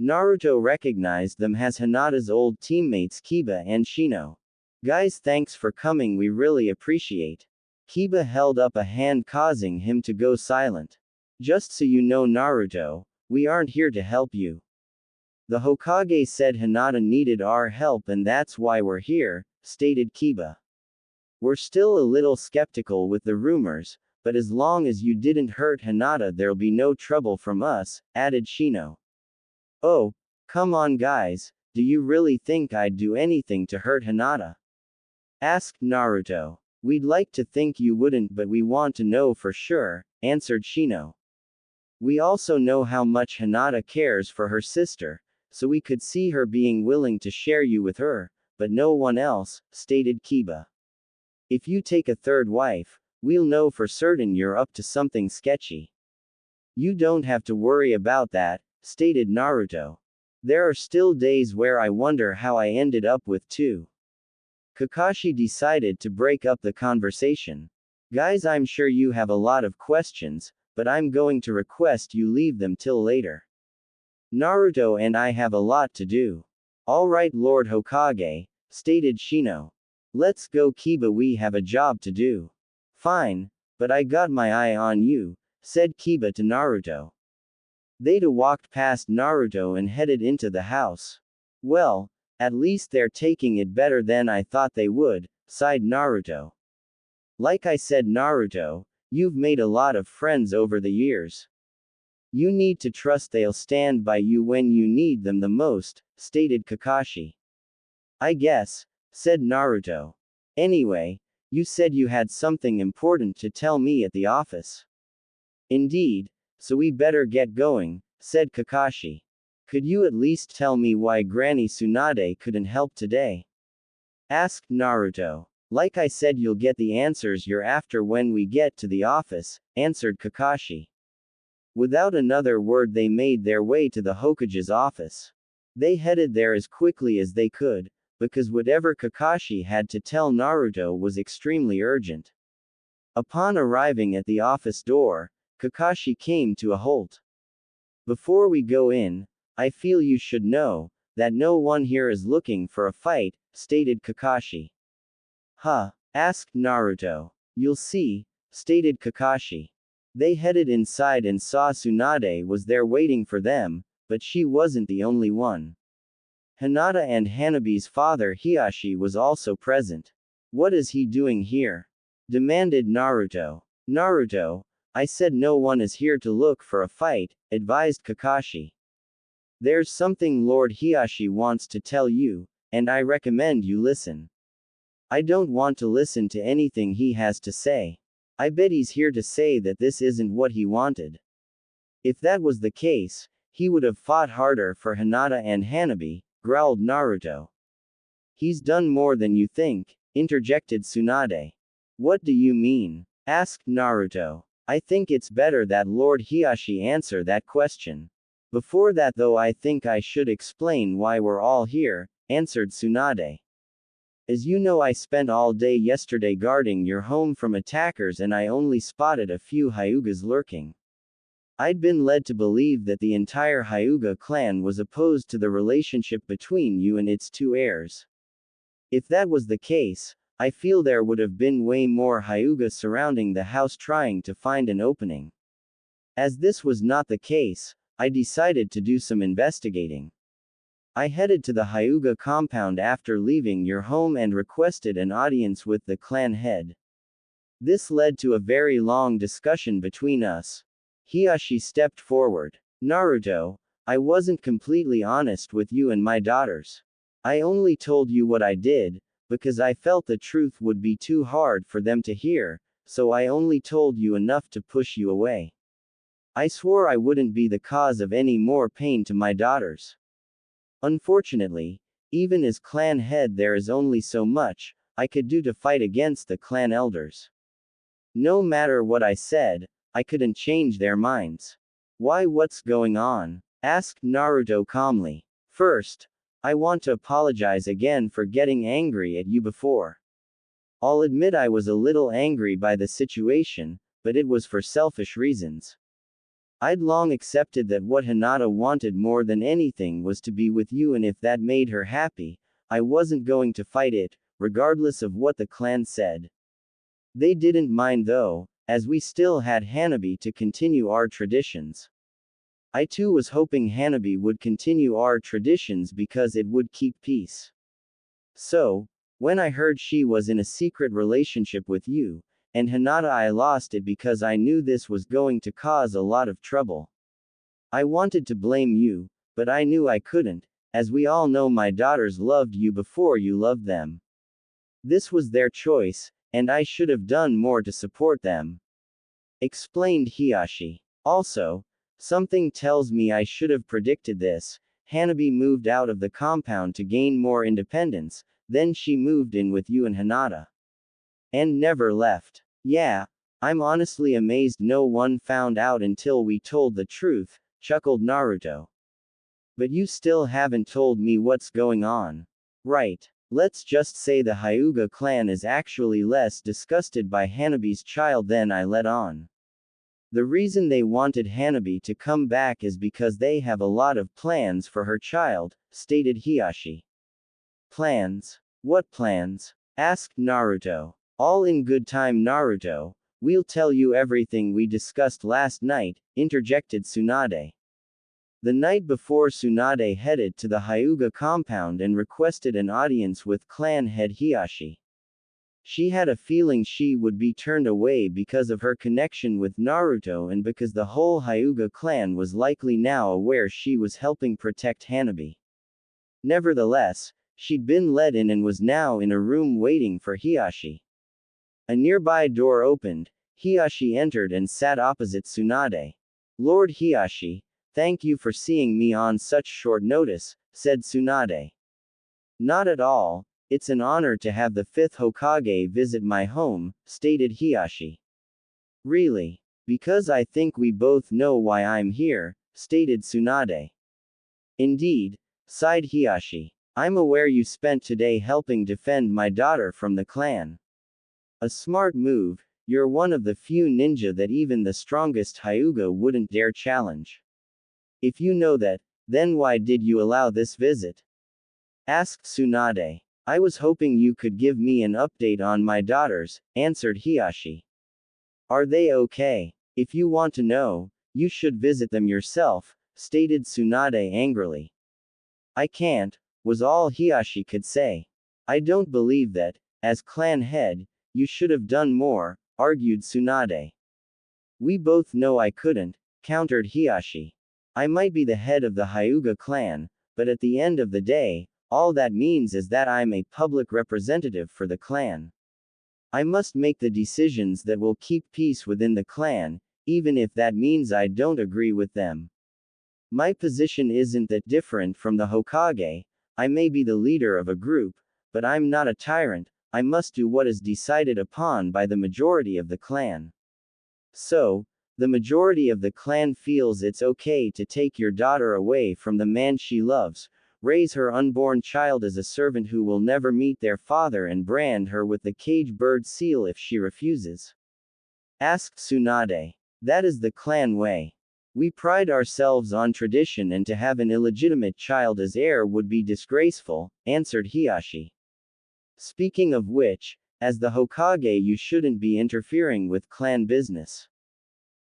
Naruto recognized them as Hinata's old teammates Kiba and Shino. Guys, thanks for coming, we really appreciate. Kiba held up a hand, causing him to go silent. Just so you know, Naruto, we aren't here to help you. The Hokage said Hinata needed our help and that's why we're here, stated Kiba. We're still a little skeptical with the rumors, but as long as you didn't hurt Hinata, there'll be no trouble from us, added Shino. Oh, come on guys, do you really think I'd do anything to hurt Hinata? Asked Naruto. We'd like to think you wouldn't, but we want to know for sure, answered Shino. We also know how much Hinata cares for her sister, so we could see her being willing to share you with her, but no one else, stated Kiba. If you take a third wife, we'll know for certain you're up to something sketchy. You don't have to worry about that, stated Naruto. There are still days where I wonder how I ended up with 2. Kakashi decided to break up the conversation. Guys, I'm sure you have a lot of questions, but I'm going to request you leave them till later. Naruto and I have a lot to do. Alright, Lord Hokage, stated Shino. Let's go, Kiba, we have a job to do. Fine, but I got my eye on you, said Kiba to Naruto. They walked past Naruto and headed into the house. Well, at least they're taking it better than I thought they would, sighed Naruto. Like I said, Naruto, you've made a lot of friends over the years. You need to trust they'll stand by you when you need them the most, stated Kakashi. I guess, said Naruto. Anyway, you said you had something important to tell me at the office. Indeed, so we better get going, said Kakashi. Could you at least tell me why Granny Tsunade couldn't help today? Asked Naruto. Like I said, you'll get the answers you're after when we get to the office, answered Kakashi. Without another word, they made their way to the Hokage's office. They headed there as quickly as they could, because whatever Kakashi had to tell Naruto was extremely urgent. Upon arriving at the office door, Kakashi came to a halt. Before we go in, I feel you should know that no one here is looking for a fight, stated Kakashi. Huh? Asked Naruto. You'll see, stated Kakashi. They headed inside and saw Tsunade was there waiting for them, but she wasn't the only one. Hinata and Hanabi's father Hiyashi was also present. What is he doing here? Demanded Naruto. Naruto, I said no one is here to look for a fight, advised Kakashi. There's something Lord Hiyashi wants to tell you, and I recommend you listen. I don't want to listen to anything he has to say. I bet he's here to say that this isn't what he wanted. If that was the case, he would have fought harder for Hinata and Hanabi, growled Naruto. He's done more than you think, interjected Tsunade. What do you mean? Asked Naruto. I think it's better that Lord Hiashi answer that question. Before that though I think I should explain why we're all here, answered Tsunade. As you know I spent all day yesterday guarding your home from attackers and I only spotted a few Hyugas lurking. I'd been led to believe that the entire Hyuga clan was opposed to the relationship between you and its two heirs. If that was the case, I feel there would have been way more Hyuga surrounding the house trying to find an opening. As this was not the case, I decided to do some investigating. I headed to the Hyuga compound after leaving your home and requested an audience with the clan head. This led to a very long discussion between us. Hiashi stepped forward. Naruto, I wasn't completely honest with you and my daughters. I only told you what I did, because I felt the truth would be too hard for them to hear, so I only told you enough to push you away. I swore I wouldn't be the cause of any more pain to my daughters. Unfortunately, even as clan head there is only so much I could do to fight against the clan elders. No matter what I said, I couldn't change their minds. Why, what's going on? Asked Naruto calmly. First, I want to apologize again for getting angry at you before. I'll admit I was a little angry by the situation, but it was for selfish reasons. I'd long accepted that what Hinata wanted more than anything was to be with you, and if that made her happy, I wasn't going to fight it, regardless of what the clan said. They didn't mind though, as we still had Hanabi to continue our traditions. I too was hoping Hanabi would continue our traditions because it would keep peace. So, when I heard she was in a secret relationship with you, and Hinata, I lost it because I knew this was going to cause a lot of trouble. I wanted to blame you, but I knew I couldn't, as we all know my daughters loved you before you loved them. This was their choice, and I should have done more to support them. Explained Hiashi. Also, something tells me I should have predicted this. Hanabi moved out of the compound to gain more independence, then she moved in with you and Hinata. And never left. Yeah, I'm honestly amazed no one found out until we told the truth, chuckled Naruto. But you still haven't told me what's going on. Right. Let's just say the Hyuga clan is actually less disgusted by Hanabi's child than I let on. The reason they wanted Hanabi to come back is because they have a lot of plans for her child, stated Hiashi. Plans? What plans? Asked Naruto. All in good time, Naruto. We'll tell you everything we discussed last night, interjected Tsunade. The night before, Tsunade headed to the Hyuga compound and requested an audience with clan head Hiashi. She had a feeling she would be turned away because of her connection with Naruto and because the whole Hyuga clan was likely now aware she was helping protect Hanabi. Nevertheless, she'd been let in and was now in a room waiting for Hiashi. A nearby door opened, Hiashi entered and sat opposite Tsunade. Lord Hiashi, thank you for seeing me on such short notice, said Tsunade. Not at all, it's an honor to have the 5th Hokage visit my home, stated Hiashi. Really? Because I think we both know why I'm here, stated Tsunade. Indeed, sighed Hiashi. I'm aware you spent today helping defend my daughter from the clan. A smart move, you're one of the few ninja that even the strongest Hyuga wouldn't dare challenge. If you know that, then why did you allow this visit? Asked Tsunade. I was hoping you could give me an update on my daughters, answered Hiashi. Are they okay? If you want to know, you should visit them yourself, stated Tsunade angrily. I can't, was all Hiashi could say. I don't believe that, as clan head, you should have done more, argued Tsunade. We both know I couldn't, countered Hiashi. I might be the head of the Hyuga clan, but at the end of the day, all that means is that I'm a public representative for the clan. I must make the decisions that will keep peace within the clan, even if that means I don't agree with them. My position isn't that different from the Hokage. I may be the leader of a group, but I'm not a tyrant. I must do what is decided upon by the majority of the clan. So, the majority of the clan feels it's okay to take your daughter away from the man she loves, raise her unborn child as a servant who will never meet their father, and brand her with the cage bird seal if she refuses? Asked Tsunade. That is the clan way. We pride ourselves on tradition, and to have an illegitimate child as heir would be disgraceful, answered Hiashi. Speaking of which, as the Hokage, you shouldn't be interfering with clan business.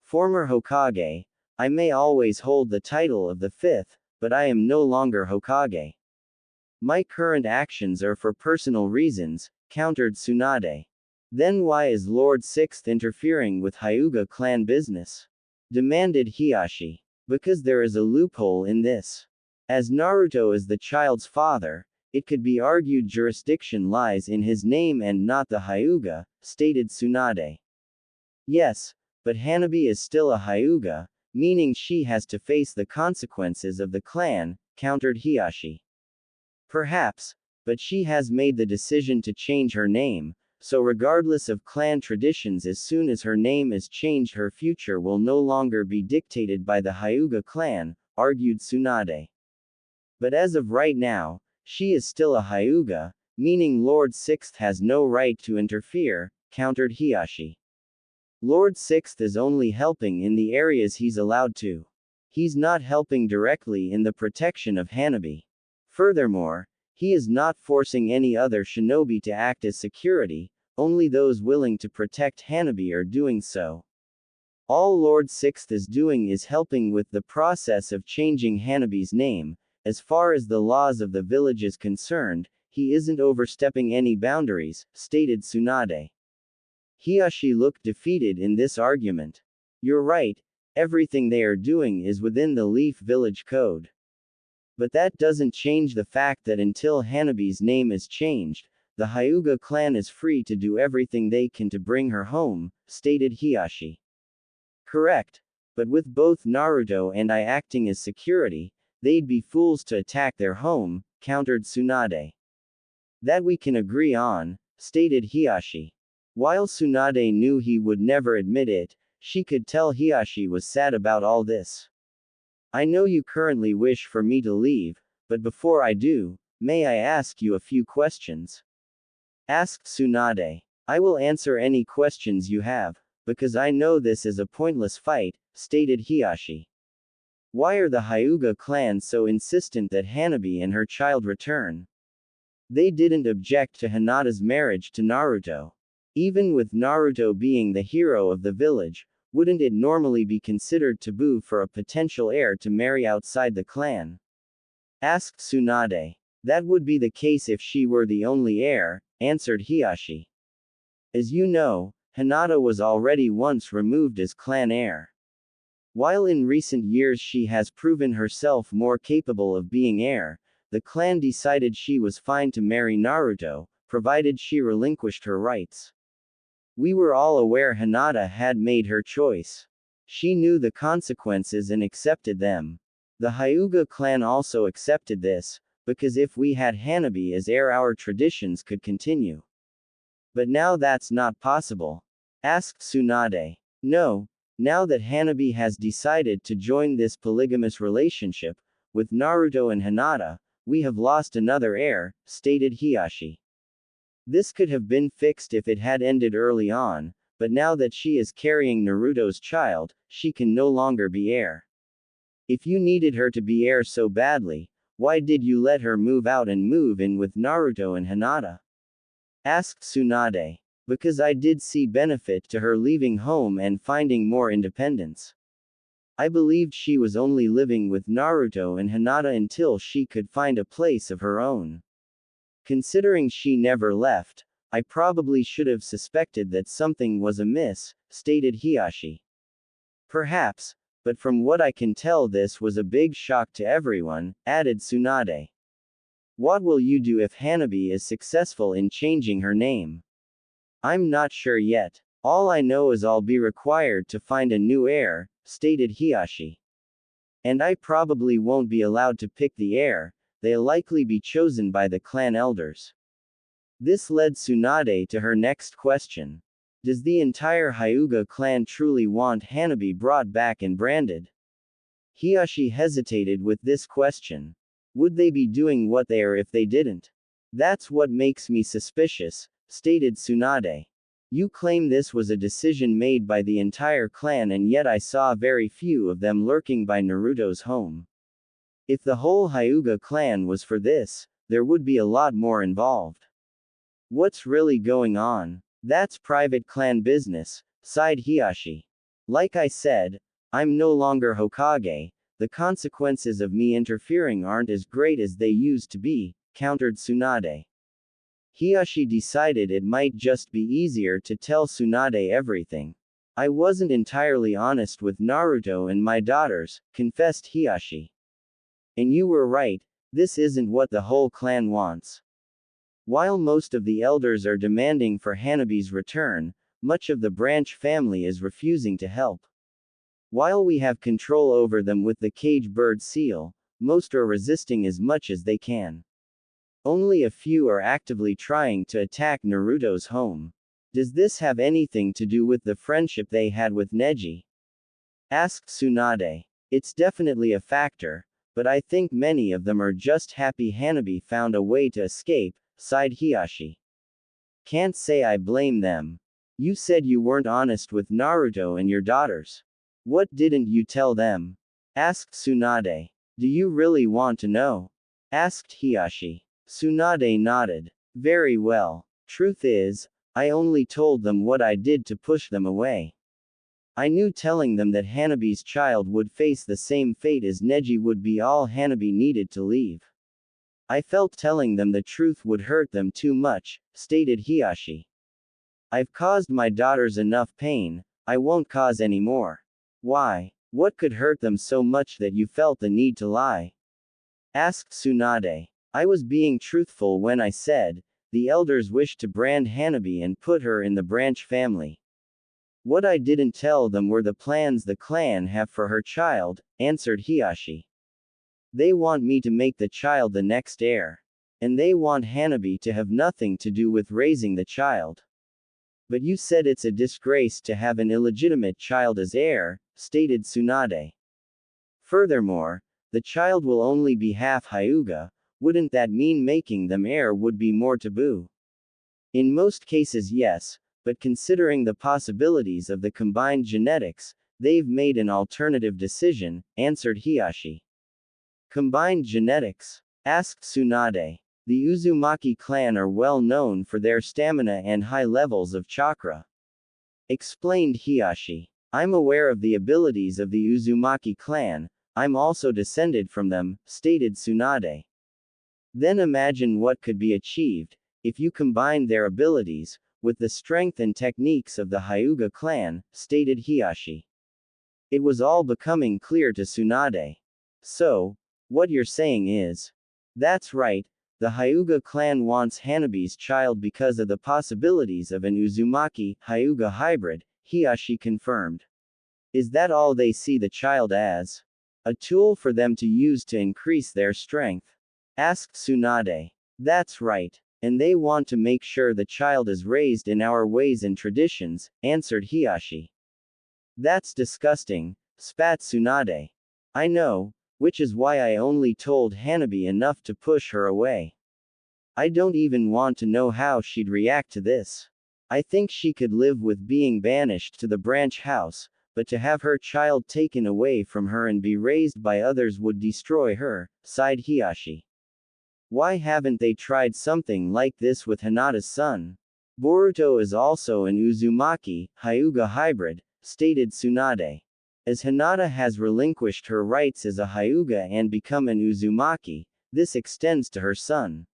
Former Hokage, I may always hold the title of the fifth, but I am no longer Hokage. My current actions are for personal reasons, countered Tsunade. Then why is Lord Sixth interfering with Hyuga clan business? Demanded Hiashi. Because there is a loophole in this. As Naruto is the child's father, it could be argued jurisdiction lies in his name and not the Hyuga, stated Tsunade. Yes, but Hanabi is still a Hyuga, meaning she has to face the consequences of the clan, countered Hiashi. Perhaps, but she has made the decision to change her name, so regardless of clan traditions, as soon as her name is changed, her future will no longer be dictated by the Hyuga clan, argued Tsunade. But as of right now, she is still a Hyuga, meaning Lord Sixth has no right to interfere, countered Hiashi. Lord Sixth is only helping in the areas he's allowed to. He's not helping directly in the protection of Hanabi. Furthermore, he is not forcing any other shinobi to act as security, only those willing to protect Hanabi are doing so. All Lord Sixth is doing is helping with the process of changing Hanabi's name. As far as the laws of the village is concerned, he isn't overstepping any boundaries, stated Tsunade. Hiashi looked defeated in this argument. You're right, everything they are doing is within the Leaf Village Code. But that doesn't change the fact that until Hanabi's name is changed, the Hyuga clan is free to do everything they can to bring her home, stated Hiashi. Correct. But with both Naruto and I acting as security, they'd be fools to attack their home, countered Tsunade. That we can agree on, stated Hiashi. While Tsunade knew he would never admit it, she could tell Hiashi was sad about all this. I know you currently wish for me to leave, but before I do, may I ask you a few questions? Asked Tsunade. I will answer any questions you have, because I know this is a pointless fight, stated Hiashi. Why are the Hyuga clan so insistent that Hanabi and her child return? They didn't object to Hinata's marriage to Naruto. Even with Naruto being the hero of the village, wouldn't it normally be considered taboo for a potential heir to marry outside the clan? Asked Tsunade. That would be the case if she were the only heir, answered Hiashi. As you know, Hinata was already once removed as clan heir. While in recent years she has proven herself more capable of being heir, the clan decided she was fine to marry Naruto, provided she relinquished her rights. We were all aware Hinata had made her choice. She knew the consequences and accepted them. The Hyuga clan also accepted this, because if we had Hanabi as heir, our traditions could continue. But now that's not possible. Asked Tsunade. No, now that Hanabi has decided to join this polygamous relationship, with Naruto and Hinata, we have lost another heir, stated Hiashi. This could have been fixed if it had ended early on, but now that she is carrying Naruto's child, she can no longer be heir. If you needed her to be heir so badly, why did you let her move out and move in with Naruto and Hinata? Asked Tsunade. Because I did see benefit to her leaving home and finding more independence. I believed she was only living with Naruto and Hinata until she could find a place of her own. Considering she never left, I probably should have suspected that something was amiss, stated Hiashi. Perhaps, but from what I can tell this was a big shock to everyone, added Tsunade. What will you do if Hanabi is successful in changing her name? I'm not sure yet. All I know is I'll be required to find a new heir, stated Hiyashi. And I probably won't be allowed to pick the heir, they'll likely be chosen by the clan elders. This led Tsunade to her next question. Does the entire Hyuga clan truly want Hanabi brought back and branded? Hiyashi hesitated with this question. Would they be doing what they are if they didn't? That's what makes me suspicious, stated Tsunade. You claim this was a decision made by the entire clan, and yet I saw very few of them lurking by Naruto's home. If the whole Hyuga clan was for this, there would be a lot more involved. What's really going on? That's private clan business, sighed Hiyashi. Like I said, I'm no longer Hokage, the consequences of me interfering aren't as great as they used to be, countered Tsunade. Hiyashi decided it might just be easier to tell Tsunade everything. I wasn't entirely honest with Naruto and my daughters, confessed Hiyashi. And you were right, this isn't what the whole clan wants. While most of the elders are demanding for Hanabi's return, much of the branch family is refusing to help. While we have control over them with the cage bird seal, most are resisting as much as they can. Only a few are actively trying to attack Naruto's home. Does this have anything to do with the friendship they had with Neji? Asked Tsunade. It's definitely a factor, but I think many of them are just happy Hanabi found a way to escape, sighed Hiyashi. Can't say I blame them. You said you weren't honest with Naruto and your daughters. What didn't you tell them? Asked Tsunade. Do you really want to know? Asked Hiyashi. Tsunade nodded. Very well. Truth is, I only told them what I did to push them away. I knew telling them that Hanabi's child would face the same fate as Neji would be all Hanabi needed to leave. I felt telling them the truth would hurt them too much, stated Hiyashi. I've caused my daughters enough pain, I won't cause any more. Why? What could hurt them so much that you felt the need to lie? Asked Tsunade. I was being truthful when I said, the elders wished to brand Hanabi and put her in the branch family. What I didn't tell them were the plans the clan have for her child, answered Hiyashi. They want me to make the child the next heir. And they want Hanabi to have nothing to do with raising the child. But you said it's a disgrace to have an illegitimate child as heir, stated Tsunade. Furthermore, the child will only be half Hyuga, wouldn't that mean making them heir would be more taboo? In most cases yes, but considering the possibilities of the combined genetics, they've made an alternative decision, answered Hiyashi. Combined genetics? Asked Tsunade. The Uzumaki clan are well known for their stamina and high levels of chakra. Explained Hiyashi. I'm aware of the abilities of the Uzumaki clan, I'm also descended from them, stated Tsunade. Then imagine what could be achieved, if you combined their abilities, with the strength and techniques of the Hyuga clan, stated Hiyashi. It was all becoming clear to Tsunade. So, what you're saying is, that's right, the Hyuga clan wants Hanabi's child because of the possibilities of an Uzumaki, Hyuga hybrid, Hiyashi confirmed. Is that all they see the child as? A tool for them to use to increase their strength? Asked Tsunade. That's right. And they want to make sure the child is raised in our ways and traditions, answered Hiyashi. That's disgusting, spat Tsunade. I know, which is why I only told Hanabi enough to push her away. I don't even want to know how she'd react to this. I think she could live with being banished to the branch house, but to have her child taken away from her and be raised by others would destroy her, sighed Hiyashi. Why haven't they tried something like this with Hinata's son? Boruto is also an Uzumaki, Hyuga hybrid, stated Tsunade. As Hinata has relinquished her rights as a Hyuga and become an Uzumaki, this extends to her son.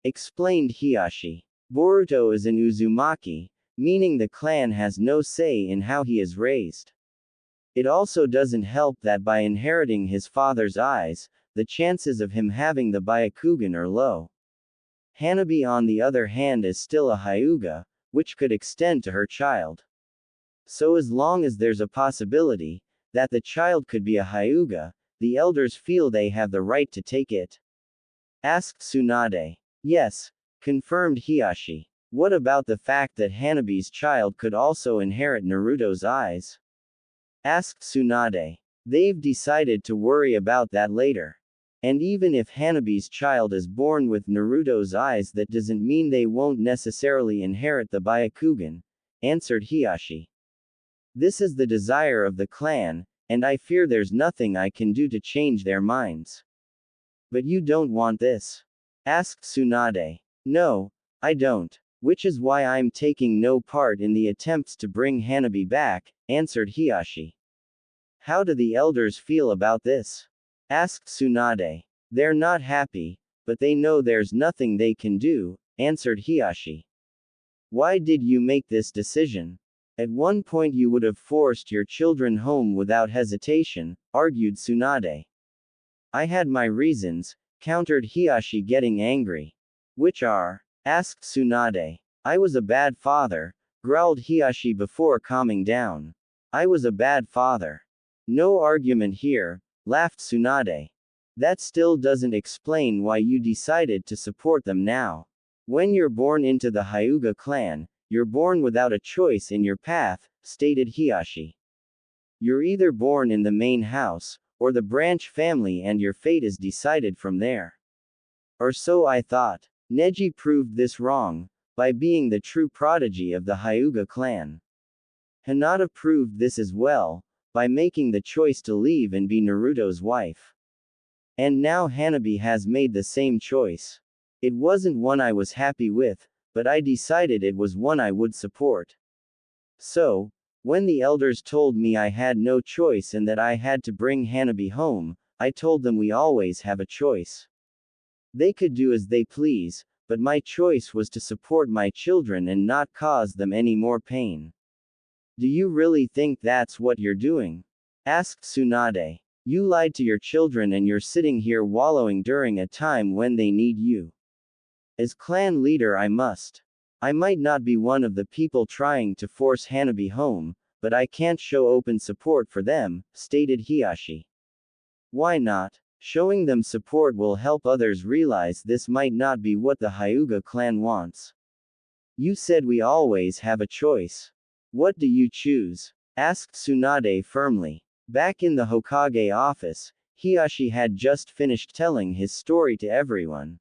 Explained Hiyashi. Boruto is an Uzumaki, meaning the clan has no say in how he is raised. It also doesn't help that by inheriting his father's eyes, the chances of him having the Byakugan are low. Hanabi on the other hand is still a Hyuga, which could extend to her child. So as long as there's a possibility that the child could be a Hyuga, the elders feel they have the right to take it. Asked Tsunade. Yes, confirmed Hiashi. What about the fact that Hanabi's child could also inherit Naruto's eyes? Asked Tsunade. They've decided to worry about that later. And even if Hanabi's child is born with Naruto's eyes, that doesn't mean they won't necessarily inherit the Byakugan, answered Hiashi. This is the desire of the clan, and I fear there's nothing I can do to change their minds. But you don't want this? Asked Tsunade. No, I don't. Which is why I'm taking no part in the attempts to bring Hanabi back, answered Hiashi. How do the elders feel about this? Asked Tsunade. They're not happy, but they know there's nothing they can do, answered Hiashi. Why did you make this decision? At one point you would have forced your children home without hesitation, argued Tsunade. I had my reasons, countered Hiashi, getting angry. Which are? Asked Tsunade. I was a bad father, growled Hiashi before calming down. I was a bad father. No argument here, laughed Tsunade. That still doesn't explain why you decided to support them now. When you're born into the Hyuga clan, you're born without a choice in your path, stated Hiashi. You're either born in the main house, or the branch family, and your fate is decided from there. Or so I thought. Neji proved this wrong, by being the true prodigy of the Hyuga clan. Hinata proved this as well, by making the choice to leave and be Naruto's wife. And now Hanabi has made the same choice. It wasn't one I was happy with, but I decided it was one I would support. So, when the elders told me I had no choice and that I had to bring Hanabi home, I told them we always have a choice. They could do as they please, but my choice was to support my children and not cause them any more pain. Do you really think that's what you're doing? Asked Tsunade. You lied to your children and you're sitting here wallowing during a time when they need you. As clan leader I might not be one of the people trying to force Hanabi home, but I can't show open support for them, stated Hiashi. Why not? Showing them support will help others realize this might not be what the Hyuga clan wants. You said we always have a choice. What do you choose? Asked Tsunade firmly. Back in the Hokage office, Hiashi had just finished telling his story to everyone.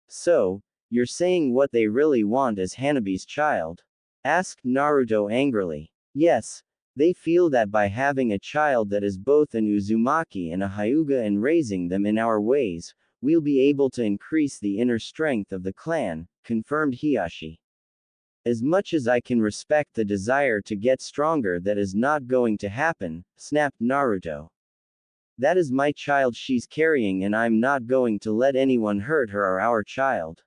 So, you're saying what they really want is Hanabi's child? Asked Naruto angrily. Yes, they feel that by having a child that is both an Uzumaki and a Hyuga and raising them in our ways, we'll be able to increase the inner strength of the clan, confirmed Hiashi. As much as I can respect the desire to get stronger, that is not going to happen, snapped Naruto. That is my child she's carrying and I'm not going to let anyone hurt her or our child.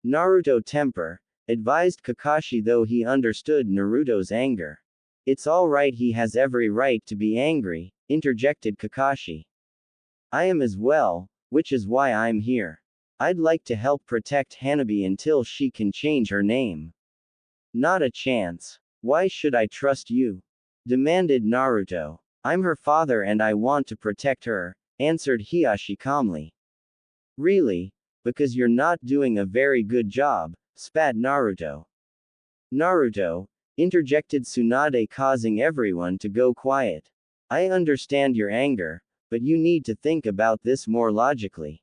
Naruto temper, advised Kakashi, though he understood Naruto's anger. It's alright, he has every right to be angry, interjected Kakashi. I am as well, which is why I'm here. I'd like to help protect Hanabi until she can change her name. Not a chance. Why should I trust you? Demanded Naruto. I'm her father and I want to protect her, answered Hiashi calmly. Really? Because you're not doing a very good job, spat Naruto. Naruto, interjected Tsunade, causing everyone to go quiet. I understand your anger, but you need to think about this more logically.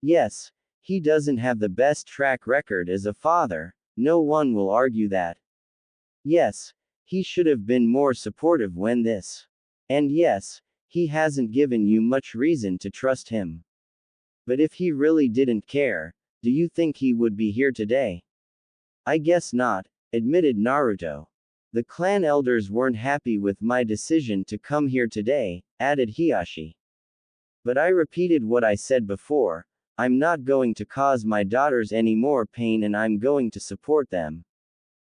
Yes, he doesn't have the best track record as a father, no one will argue that. Yes, he should have been more supportive when this. And yes, he hasn't given you much reason to trust him. But if he really didn't care, do you think he would be here today? I guess not, admitted Naruto. The clan elders weren't happy with my decision to come here today, added Hiashi. But I repeated what I said before, I'm not going to cause my daughters any more pain and I'm going to support them.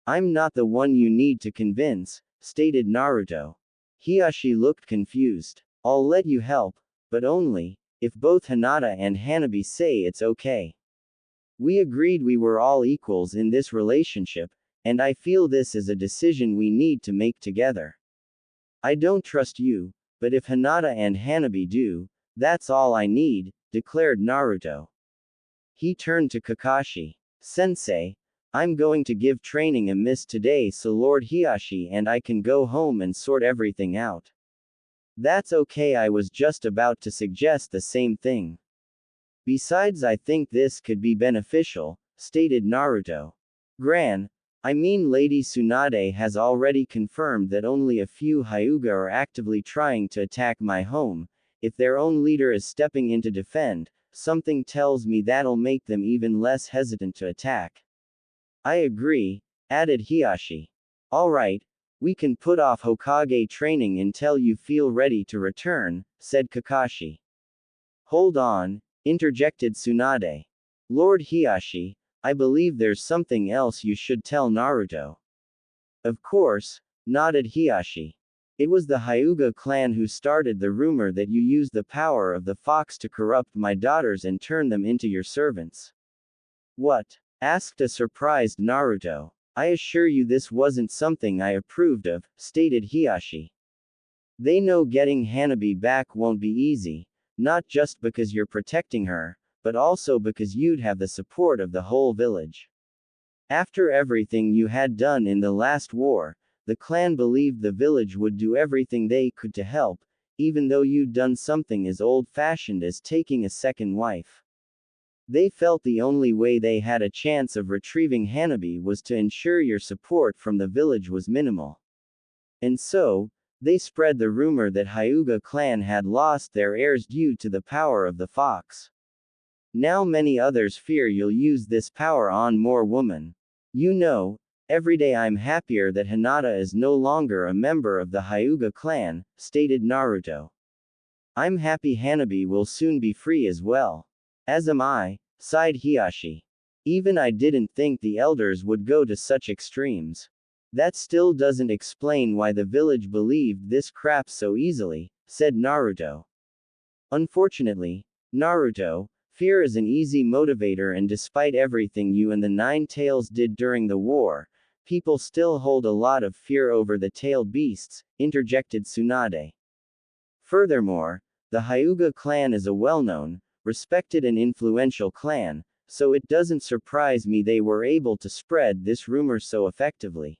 I'm not the one you need to convince, stated Naruto. Hiashi looked confused. I'll let you help, but only if both Hinata and Hanabi say it's okay. We agreed we were all equals in this relationship, and I feel this is a decision we need to make together. I don't trust you, but if Hinata and Hanabi do, that's all I need, declared Naruto. He turned to Kakashi. Sensei, I'm going to give training a miss today so Lord Hiashi and I can go home and sort everything out. That's okay, I was just about to suggest the same thing. Besides, I think this could be beneficial, stated Naruto. I mean Lady Tsunade has already confirmed that only a few Hyuga are actively trying to attack my home. If their own leader is stepping in to defend, something tells me that'll make them even less hesitant to attack. I agree, added Hiashi. Alright, we can put off Hokage training until you feel ready to return, said Kakashi. Hold on, interjected Tsunade. Lord Hiashi, I believe there's something else you should tell Naruto. Of course, nodded Hiashi. It was the Hyuga clan who started the rumor that you used the power of the fox to corrupt my daughters and turn them into your servants. What? Asked a surprised Naruto. I assure you this wasn't something I approved of, stated Hiashi. They know getting Hanabi back won't be easy, not just because you're protecting her, but also because you'd have the support of the whole village. After everything you had done in the last war, the clan believed the village would do everything they could to help, even though you'd done something as old-fashioned as taking a second wife. They felt the only way they had a chance of retrieving Hanabi was to ensure your support from the village was minimal. And so, they spread the rumor that Hyuga clan had lost their heirs due to the power of the fox. Now many others fear you'll use this power on more women. You know, every day I'm happier that Hinata is no longer a member of the Hyuga clan, stated Naruto. I'm happy Hanabi will soon be free as well. As am I, sighed Hiashi. Even I didn't think the elders would go to such extremes. That still doesn't explain why the village believed this crap so easily, said Naruto. Unfortunately, Naruto, fear is an easy motivator, and despite everything you and the Nine Tails did during the war, people still hold a lot of fear over the tailed beasts, interjected Tsunade. Furthermore, the Hyuga clan is a well-known, respected and influential clan, so it doesn't surprise me they were able to spread this rumor so effectively.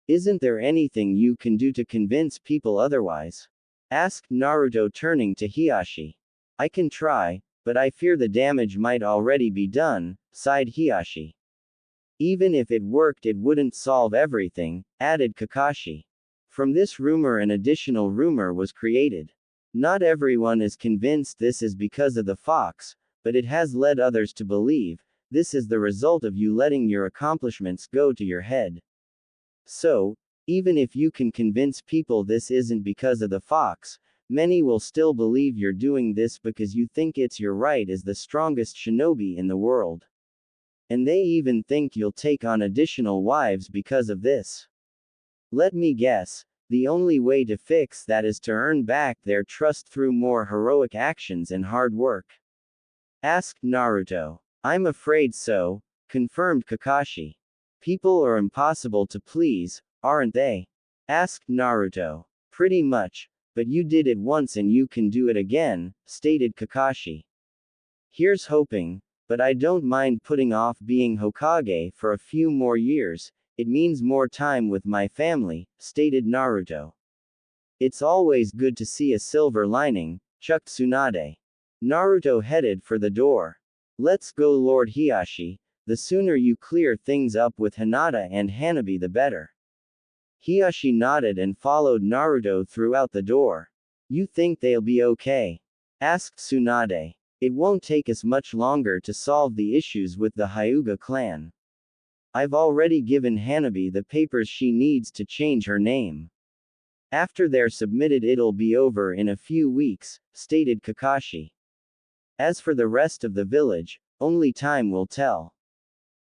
Isn't there anything you can do to convince people otherwise? Asked Naruto, turning to Hiashi. I can try, but I fear the damage might already be done, sighed Hiashi. Even if it worked it wouldn't solve everything, added Kakashi. From this rumor an additional rumor was created. Not everyone is convinced this is because of the fox, but it has led others to believe this is the result of you letting your accomplishments go to your head. So, even if you can convince people this isn't because of the fox, many will still believe you're doing this because you think it's your right as the strongest shinobi in the world. And they even think you'll take on additional wives because of this. Let me guess, the only way to fix that is to earn back their trust through more heroic actions and hard work. Asked Naruto. I'm afraid so, confirmed Kakashi. People are impossible to please, aren't they? Asked Naruto. Pretty much, but you did it once and you can do it again, stated Kakashi. Here's hoping, but I don't mind putting off being Hokage for a few more years. It means more time with my family, stated Naruto. It's always good to see a silver lining, chucked Tsunade. Naruto headed for the door. Let's go, Lord Hiashi. The sooner you clear things up with Hinata and Hanabi the better. Hiashi nodded and followed Naruto throughout the door. You think they'll be okay? Asked Tsunade. It won't take us much longer to solve the issues with the Hyuga clan. I've already given Hanabi the papers she needs to change her name. After they're submitted it'll be over in a few weeks, stated Kakashi. As for the rest of the village, only time will tell.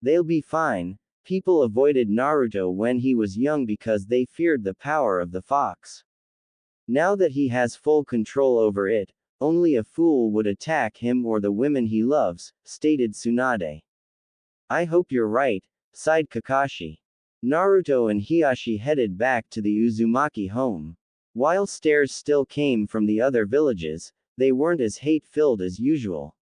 They'll be fine. People avoided Naruto when he was young because they feared the power of the fox. Now that he has full control over it, only a fool would attack him or the women he loves, stated Tsunade. I hope you're right, sighed Kakashi. Naruto and Hiashi headed back to the Uzumaki home. While stares still came from the other villages, they weren't as hate-filled as usual.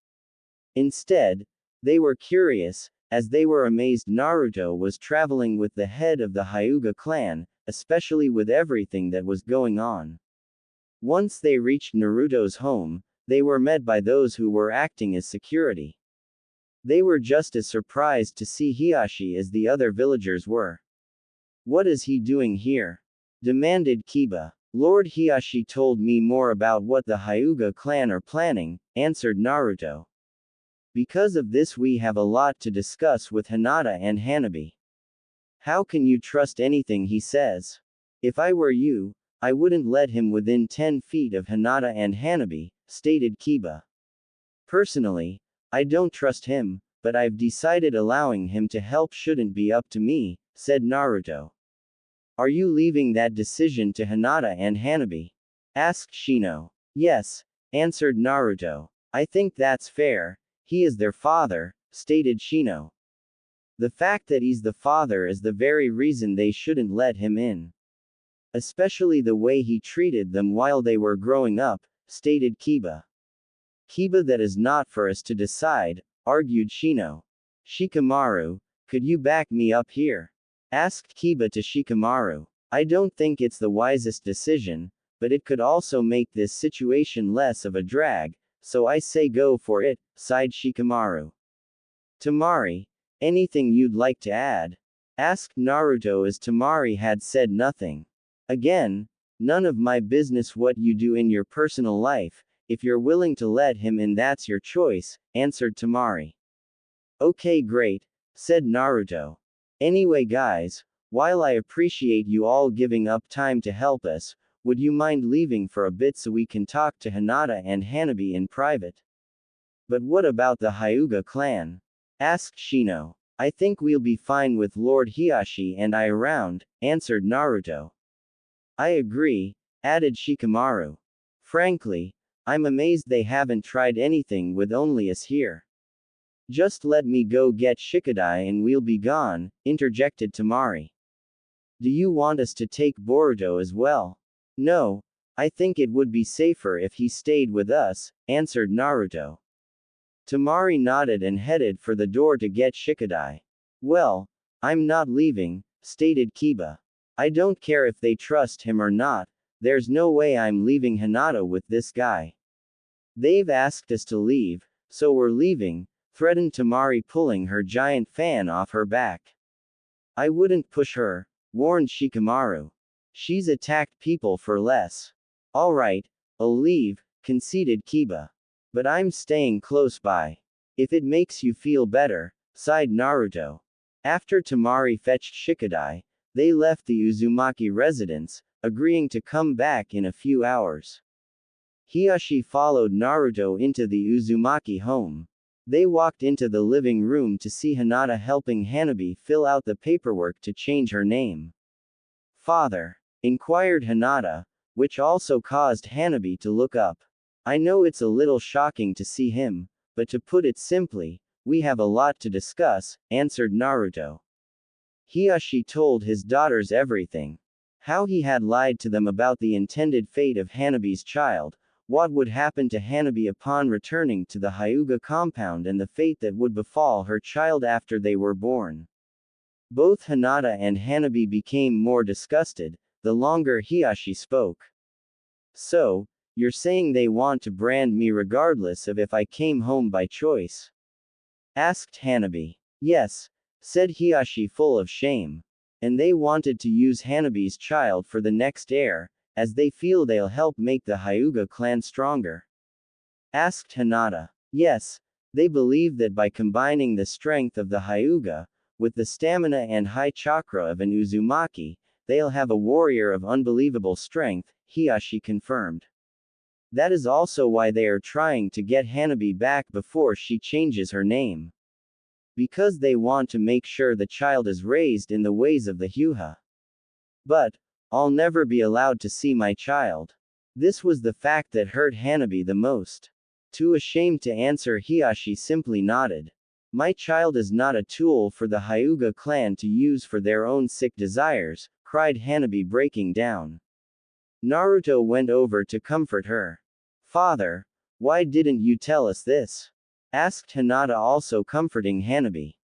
Instead, they were curious, as they were amazed Naruto was traveling with the head of the Hyuga clan, especially with everything that was going on. Once they reached Naruto's home, they were met by those who were acting as security. They were just as surprised to see Hiashi as the other villagers were. "What is he doing here?" demanded Kiba. "Lord Hiashi told me more about what the Hyuga clan are planning," answered Naruto. "Because of this we have a lot to discuss with Hinata and Hanabi. How can you trust anything he says? If I were you, I wouldn't let him within 10 feet of Hinata and Hanabi," stated Kiba. "Personally, I don't trust him, but I've decided allowing him to help shouldn't be up to me," said Naruto. "Are you leaving that decision to Hinata and Hanabi?" asked Shino. "Yes," answered Naruto. "I think that's fair. He is their father," stated Shino. "The fact that he's the father is the very reason they shouldn't let him in. Especially the way he treated them while they were growing up," stated Kiba. "Kiba, that is not for us to decide," argued Shino. "Shikamaru, could you back me up here?" asked Kiba to Shikamaru. "I don't think it's the wisest decision, but it could also make this situation less of a drag, so I say go for it," sighed Shikamaru. "Tamari, anything you'd like to add?" asked Naruto as Tamari had said nothing. "Again, none of my business what you do in your personal life. If you're willing to let him in, that's your choice," answered Tamari. "Okay, great," said Naruto. "Anyway guys, while I appreciate you all giving up time to help us, would you mind leaving for a bit so we can talk to Hinata and Hanabi in private?" "But what about the Hyuga clan?" asked Shino. "I think we'll be fine with Lord Hiashi and I around," answered Naruto. "I agree," added Shikamaru. "Frankly, I'm amazed they haven't tried anything with only us here." "Just let me go get Shikadai and we'll be gone," interjected Tamari. "Do you want us to take Boruto as well?" "No, I think it would be safer if he stayed with us," answered Naruto. Tamari nodded and headed for the door to get Shikadai. "Well, I'm not leaving," stated Kiba. "I don't care if they trust him or not, there's no way I'm leaving Hinata with this guy. They've asked us to leave, so we're leaving," threatened Tamari, pulling her giant fan off her back. "I wouldn't push her," warned Shikamaru. "She's attacked people for less." "Alright, I'll leave," conceded Kiba. "But I'm staying close by. If it makes you feel better," sighed Naruto. After Tamari fetched Shikadai, they left the Uzumaki residence, agreeing to come back in a few hours. Hiashi followed Naruto into the Uzumaki home. They walked into the living room to see Hinata helping Hanabi fill out the paperwork to change her name. "Father?" inquired Hinata, which also caused Hanabi to look up. "I know it's a little shocking to see him, but to put it simply, we have a lot to discuss," answered Naruto. Hiashi told his daughters everything. How he had lied to them about the intended fate of Hanabi's child, what would happen to Hanabi upon returning to the Hyuga compound, and the fate that would befall her child after they were born. Both Hinata and Hanabi became more disgusted, the longer Hiashi spoke. "So, you're saying they want to brand me regardless of if I came home by choice?" asked Hanabi. "Yes," said Hiashi, full of shame. "And they wanted to use Hanabi's child for the next heir, as they feel they'll help make the Hyuga clan stronger?" asked Hinata. "Yes, they believe that by combining the strength of the Hyuga, with the stamina and high chakra of an Uzumaki, they'll have a warrior of unbelievable strength," Hiashi confirmed. "That is also why they are trying to get Hanabi back before she changes her name. Because they want to make sure the child is raised in the ways of the Hyuga. But, I'll never be allowed to see my child." This was the fact that hurt Hanabi the most. Too ashamed to answer, Hiashi simply nodded. My child is not a tool for the Hyuga clan to use for their own sick desires, cried Hanabi, breaking down. Naruto went over to comfort her. Father, why didn't you tell us this? Asked Hinata, also comforting Hanabi.